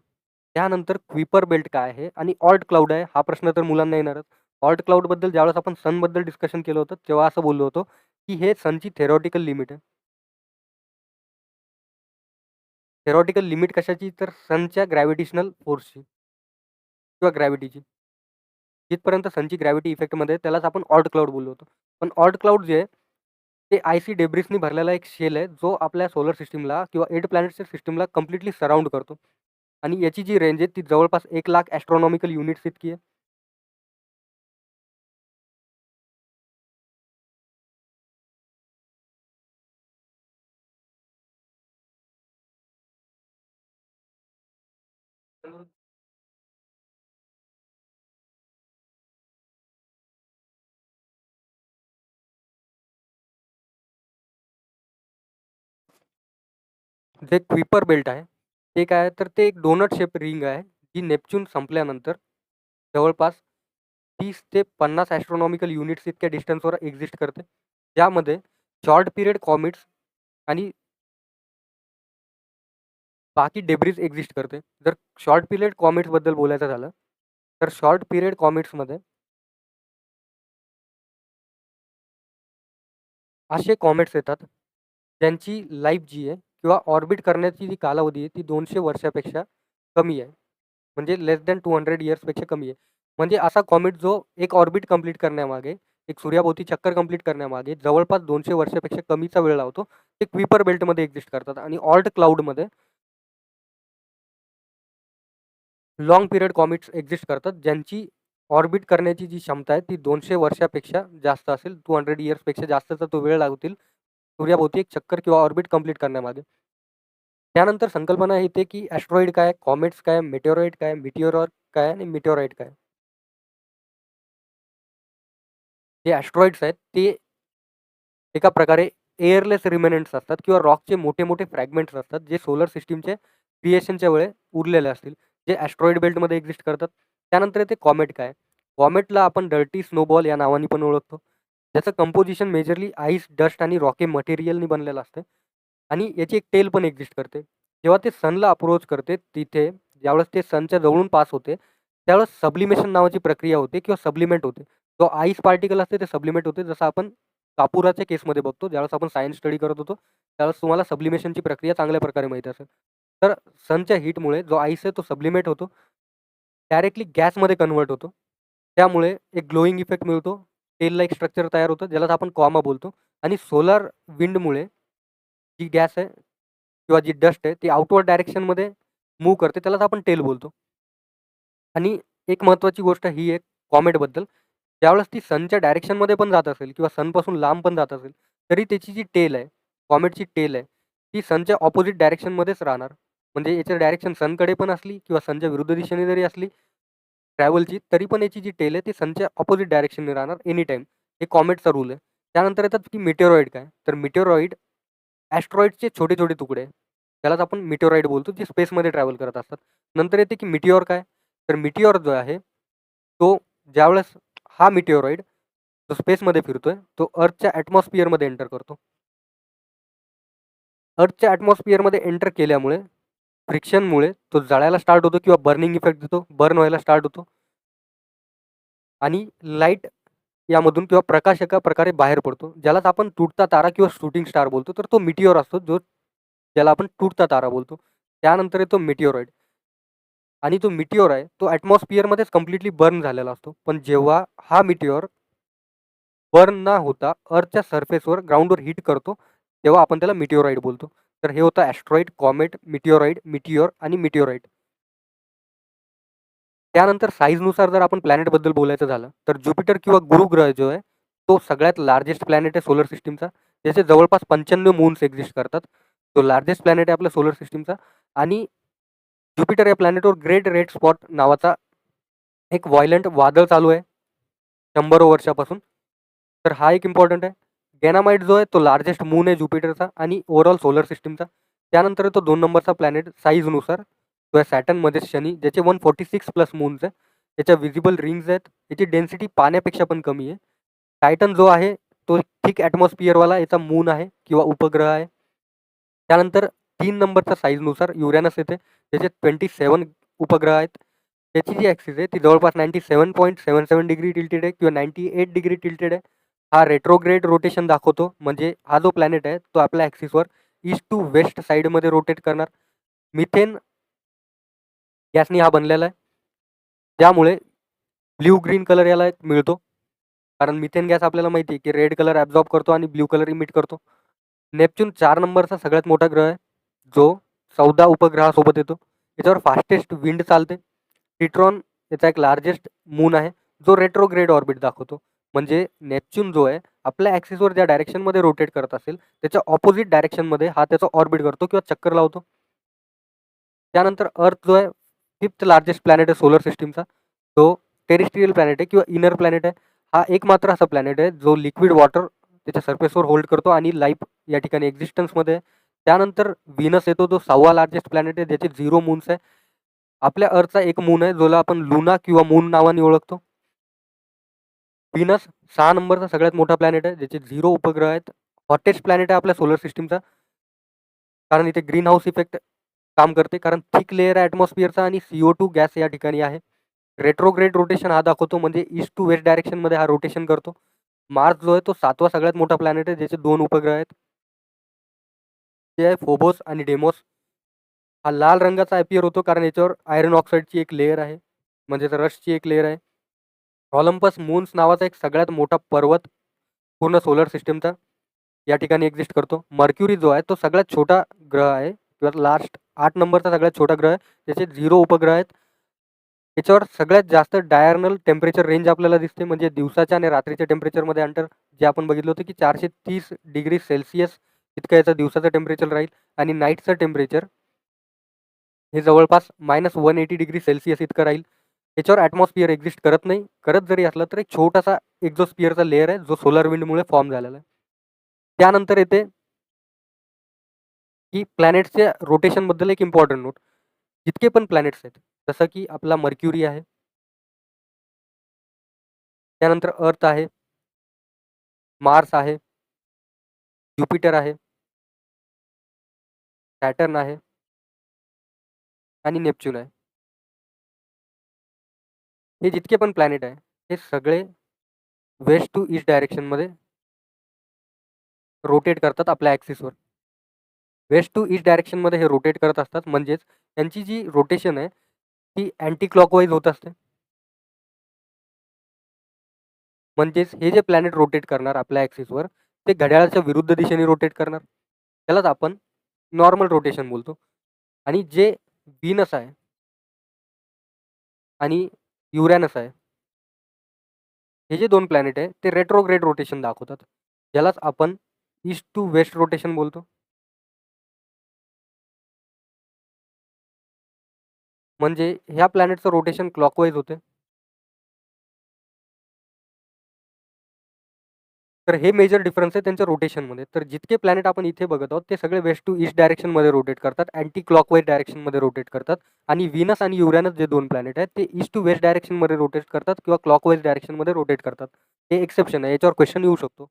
Speaker 1: त्यानंतर क्विपर बेल्ट काय आहे आणि ऑल्ट क्लाउड आहे, हा प्रश्न तर मुलांना येणारच. ऑल्ट क्लाउडबद्दल ज्यावेळेस आपण सनबद्दल डिस्कशन केलं होतं, तेव्हा असं बोललो होतो, की हे सनची थेरॉटिकल लिमिट आहे. थेरॉटिकल लिमिट कशाची? तर सनच्या ग्रॅव्हिटेशनल फोर्सची किंवा ग्रॅव्हिटीची. जिथपर्यंत सनची ग्रॅव्हिटी इफेक्टमध्ये आहे, त्यालाच आपण ऑल्ट क्लाउड बोललो होतो. पण ऑल्ट क्लाउड जे आहे, ते आयसी डेब्रिसनी भरलेला एक शेल आहे, जो आपल्या सोलर सिस्टमला किंवा 8 प्लॅनेट्सच्या सिस्टमला कंप्लीटली सराउंड करतो. आणि याची जी रेंज आहे, ती जवळपास 1,00,000 ॲस्ट्रॉनॉमिकल युनिट्स इतकी आहे. जे क्विपर बेल्ट आहे, ते काय आहे, तर ते एक डोनट शेप रिंग आहे, जी नेपच्यून संपल्यानंतर जवळपास 30 ते 50 ॲस्ट्रॉनॉमिकल युनिट्स इतक्या डिस्टन्सवर एक्झिस्ट करते. ज्यामध्ये शॉर्ट पिरियड कॉमेट्स आणि बाकी डेब्रिज एक्झिस्ट करते. जर शॉर्ट पिरियड कॉमेट्सबद्दल बोलायचं झालं, तर शॉर्ट पिरियड कॉमेट्समध्ये असे कॉमेट्स येतात, ज्यांची लाईफ जी आहे किंवा ऑर्बिट करण्याची जी कालावधी आहे, ती 200 वर्षापेक्षा कमी आहे. म्हणजे लेस दॅन 200 इयर्सपेक्षा कमी आहे. म्हणजे असा कॉमेट जो एक ऑर्बिट कंप्लीट करण्यामागे, एक सूर्याभोवती चक्कर कंप्लीट करण्यामागे जवळपास 200 वर्षापेक्षा कमीचा वेळ लावतो. ते क्विपर बेल्टमध्ये एक्झिस्ट करतात आणि ऑल्ट क्लाउडमध्ये लाँग पिरियड कॉमेट्स एक्झिस्ट करतात, ज्यांची ऑर्बिट करण्याची जी क्षमता आहे, ती 200 वर्षापेक्षा जास्त असेल. 200 इयर्सपेक्षा जास्तचा तो वेळ लागतील सूर्याभोवती एक चक्कर किंवा ऑर्बिट कंप्लीट करण्यामागे. त्यानंतर संकल्पना येते, की ॲस्ट्रॉइड काय, कॉमेट्स काय, मेटेओराइड काय, मिटिओरॉर काय आणि मेटेओराइड काय. जे ॲस्ट्रॉइड्स आहेत, ते एका प्रकारे एअरलेस रिमेनंट्स असतात किंवा रॉकचे मोठे-मोठे फ्रॅगमेंट्स असतात, जे सोलर सिस्टमचे क्रिएशनच्या वेळी उरलेले असतील, जे ॲस्ट्रॉइड बेल्टमध्ये एक्झिस्ट करतात. त्यानंतर येते कॉमेट काय. कॉमेटला आपण डर्टी स्नोबॉल या नावाने पण ओळखतो. त्याचं कंपोजिशन मेजरली आईस, डस्ट आणि रॉकी मटेरियलनी बनलेलं असतं आणि याची एक टेल पण एक्झिस्ट करते. जेव्हा ते सनला अप्रोच करते, तिथे ज्यावेळेस ते सनच्या जवळून पास होते, त्यावेळेस सब्लिमेशन नावाची प्रक्रिया होते किंवा सब्लिमेंट होते. जो आईस पार्टिकल असते ते सब्लिमेंट होते. जसं आपण कापुराच्या केसमध्ये बघतो, ज्यावेळेस आपण सायन्स स्टडी करत होतो, त्यावेळेस तुम्हाला सब्लिमेशनची प्रक्रिया चांगल्या प्रकारे माहीत असेल. तर सनच्या हीटमुळे जो आईस आहे तो सब्लिमेट होतो, डायरेक्टली गॅसमध्ये कन्व्हर्ट होतो. त्यामुळे एक ग्लोईंग इफेक्ट मिळतो. टेल लाइक स्ट्रक्चर तयार होतं, ज्याला आपण कॉमा बोलतो आणि सोलार विंडमुळे जी गॅस आहे किंवा जी डस्ट आहे, ती आउटवर्ड डायरेक्शनमध्ये मूव्ह करते. त्यालाच आपण टेल बोलतो. आणि एक महत्त्वाची गोष्ट ही आहे कॉमेटबद्दल, ज्यावेळेस ती सनच्या डायरेक्शनमध्ये पण जात असेल किंवा सनपासून लांब पण जात असेल, तरी त्याची जी टेल आहे, कॉमेटची टेल आहे, ती सनच्या ऑपोझिट डायरेक्शनमध्येच राहणार. म्हणजे याची डायरेक्शन सनकडे पण असली किंवा सनच्या विरुद्ध दिशेने जरी असली ट्रॅव्हलची, तरी पण याची जी टेल आहे ती सनच्या ऑपोझिट डायरेक्शनने राहणार एनी टाईम. हे कॉमेटचा रूल आहे. त्यानंतर येतात की मेटेओरॉइड काय? तर मेटेओरॉइड ॲस्ट्रॉइडचे छोटे-छोटे तुकडे आहे. त्यालाच आपण मेटेओरॉइड बोलतो, जे स्पेसमध्ये ट्रॅव्हल करत असतात. नंतर येते की मिटिओर काय? तर मिटिओर जो आहे, तो ज्यावेळेस हा मिटिओरॉइड जो स्पेसमध्ये फिरतोय, तो अर्थच्या ॲटमॉस्फिअरमध्ये एंटर करतो. अर्थच्या ॲटमॉस्फिअरमध्ये एंटर केल्यामुळे, फ्रिक्शनमुळे तो जळायला स्टार्ट होतो किंवा बर्निंग इफेक्ट देतो, बर्न व्हायला स्टार्ट होतो आणि लाईट यामधून किंवा प्रकाश एका प्रकारे बाहेर पडतो. ज्यालाच आपण तुटता तारा किंवा शूटिंग स्टार बोलतो. तर तो मिटिओर असतो, ज्याला आपण तुटता तारा बोलतो. त्यानंतर येतो मेटिओरॉइड. आणि जो मिटिओर आहे तो ॲटमॉस्फिअरमध्येच कम्प्लिटली बर्न झालेला असतो. पण जेव्हा हा मिटिओर बर्न न होता अर्थच्या सरफेसवर ग्राउंडवर हिट करतो, तेव्हा आपण त्याला मिटिओराइड बोलतो. तर हे होतं ॲस्ट्रॉइड, कॉमेट, मिटिओराइड, मिटिओर आणि मिटिओराइड. त्यानंतर साईजनुसार जर आपण प्लॅनेटबद्दल बोलायचं झालं, तर ज्युपिटर किंवा गुरु ग्रह जो आहे, तो सगळ्यात लार्जेस्ट प्लॅनेट आहे सोलर सिस्टमचा. त्याचे जवळपास 95 मून्स एक्झिस्ट करतात. तो लार्जेस्ट प्लॅनेट आहे आपल्या सोलर सिस्टमचा. आणि ज्युपिटर या प्लॅनेटवर ग्रेट रेड स्पॉट नावाचा एक व्हायलंट वादळ चालू आहे शंभरो वर्षापासून. तर हा एक इम्पॉर्टंट आहे. गॅनामाइट जो आहे तो लार्जेस्ट मून आहे ज्युपिटरचा आणि ओव्हरऑल सोलर सिस्टमचा. त्यानंतर तो 2 नंबरचा प्लॅनेट साईजनुसार तो आहे सॅटर्नमध्ये शनी, ज्याचे 146 प्लस मून्स आहे. त्याच्या विजिबल रिंग्स आहेत. त्याची डेन्सिटी पाण्यापेक्षा पण कमी आहे. टायटन जो आहे तो थिक ॲटमॉस्फिअरवाला याचा मून आहे किंवा उपग्रह आहे. त्यानंतर 3 नंबरच्या साईजनुसार युरॅनस येते. त्याचे 27 उपग्रह आहेत. त्याची जी ॲक्सिस आहे ती जवळपास 97.77 डिग्री टिल्टेड आहे किंवा 98 डिग्री टिल्टेड आहे. हा रेट्रोग्रेड रोटेशन दाखवतो. म्हणजे हा जो प्लॅनेट आहे तो आपल्या ॲक्सिसवर ईस्ट टू वेस्ट साईडमध्ये रोटेट करणार. मिथेन गॅसनी हा बनलेला आहे. त्यामुळे ब्ल्यू ग्रीन कलर याला एक मिळतो. कारण मिथेन गॅस आपल्याला माहिती आहे की रेड कलर ॲब्झॉर्ब करतो आणि ब्ल्यू कलर इमिट करतो. नेपच्यून 4 नंबरचा सगळ्यात मोठा ग्रह आहे, जो 14 उपग्रहासोबत येतो. याच्यावर फास्टेस्ट विंड चालते. ट्रिट्रॉन याचा एक लार्जेस्ट मून आहे, जो रेट्रोग्रेड ऑर्बिट दाखवतो. म्हणजे नेपच्यून जो आहे आपल्या ॲक्सिसवर ज्या डायरेक्शनमध्ये रोटेट करत असेल त्याच्या ऑपोजिट डायरेक्शनमध्ये हा त्याचा ऑर्बिट करतो किंवा चक्कर लावतो. त्यानंतर अर्थ जो आहे 5th लार्जेस्ट प्लॅनेट आहे सोलर सिस्टमचा. तो टेरेस्ट्रियल प्लॅनेट आहे किंवा इनर प्लॅनेट आहे. हा एकमात्र असा प्लॅनेट आहे जो लिक्विड वॉटर त्याच्या सरफेसवर होल्ड करतो आणि लाईफ या ठिकाणी एक्झिस्टन्समध्ये आहे. त्यानंतर व्हीनस येतो, जो 6वा लार्जेस्ट प्लॅनेट आहे, ज्याचे 0 मून्स आहे. आपल्या अर्थचा एक मून आहे, ज्याला आपण लुना किंवा मून नावाने ओळखतो. व्हीनस 6 नंबरचा सगळ्यात मोठा प्लॅनेट आहे, ज्याचे 0 उपग्रह आहेत. हॉटेस्ट प्लॅनेट आहे आपल्या सोलर सिस्टमचा, कारण इथे ग्रीन हाऊस इफेक्ट काम करते, कारण थिक लेअर आहे ॲटमॉस्फिअरचा आणि CO2 गॅस या ठिकाणी आहे. रेट्रोग्रेड रोटेशन हा दाखवतो, म्हणजे ईस्ट टू वेस्ट डायरेक्शनमध्ये हा रोटेशन करतो. मार्स जो आहे तो 7वा सगळ्यात मोठा प्लॅनेट आहे, ज्याचे 2 उपग्रह आहेत. ते आहे फोबोस आणि डेमोस. हा लाल रंगाचा अपीयर होतो कारण याच्यावर आयर्न ऑक्साईडची एक लेअर आहे, म्हणजे रशची एक लेअर आहे. ऑलंपस मून्स नावाचा एक सगळ्यात मोठा पर्वत पूर्ण सोलर सिस्टमचा या ठिकाणी एक्झिस्ट करतो. मर्क्युरी जो आहे तो सगळ्यात छोटा ग्रह आहे किंवा लास्ट 8 नंबरचा सगळ्यात छोटा ग्रह आहे. त्याचे 0 उपग्रह आहेत. याच्यावर सगळ्यात जास्त डायर्नल टेम्परेचर रेंज आपल्याला दिसते, म्हणजे दिवसाच्या आणि रात्रीच्या टेम्परेचरमध्ये अंतर जे आपण बघितलं होतं की 430 डिग्री सेल्सिअस इतकं याचं दिवसाचं टेम्परेचर राहील आणि नाईटचं टेम्परेचर हे जवळपास -180 डिग्री सेल्सिअस इतकं राहील. याच्यावर ॲटमॉस्फिअर एक्झिस्ट करत नाही. करत जरी असलं तर एक छोटासा एक्झोस्फिअरचा लेअर आहे, जो सोलर विंडमुळे फॉर्म झालेला आहे. त्यानंतर येते की प्लॅनेट्सच्या रोटेशनबद्दल एक इम्पॉर्टंट नोट. जितके पण प्लॅनेट्स आहेत, जसं की आपला मर्क्युरी आहे, त्यानंतर अर्थ आहे, मार्स आहे, ज्युपिटर आहे, सॅटर्न आहे आणि नेपच्यून आहे. हे जितके पण प्लॅनेट आहे, हे सगळे वेस्ट टू ईस्ट डायरेक्शनमध्ये रोटेट करतात आपल्या ॲक्सिसवर. वेस्ट टू ईस्ट डायरेक्शनमध्ये हे रोटेट करत असतात. म्हणजेच त्यांची जी रोटेशन आहे ती अँटी क्लॉकवाईज होत असते. म्हणजेच हे जे प्लॅनेट रोटेट करणार आपल्या ॲक्सिसवर, ते घड्याळाच्या विरुद्ध दिशेने रोटेट करणार. त्यालाच आपण नॉर्मल रोटेशन बोलतो. आणि जे व्हीनस आहे आणि युरॅनस आहे, हे जे 2 प्लॅनेट आहे ते रेट्रोग्रेड रोटेशन दाखवतात. ज्यालाच आपण ईस्ट टू वेस्ट रोटेशन बोलतो. म्हणजे ह्या प्लॅनेटचं रोटेशन क्लॉकवाईज होते. तर हे मेजर डिफरन्स आहे त्यांच्या रोटेशनमध्ये. तर जितके प्लॅनेट आपण इथे बघत आहोत ते सगळे वेस्ट टू ईस्ट डायरेक्शनमध्ये रोटेट करतात, अँटी क्लॉकवाईज डायरेक्शनमध्ये रोटेट करतात. आणि व्हीनस आणि युरॅनस जे 2 प्लॅनेट आहेत ते ईस्ट टू वेस्ट डायरेक्शनमध्ये रोटेट करतात किंवा क्लॉकवाईज डायरेक्शनमध्ये रोटेट करतात. हे एक्सेप्शन आहे, याच्यावर क्वेश्चन येऊ शकतो.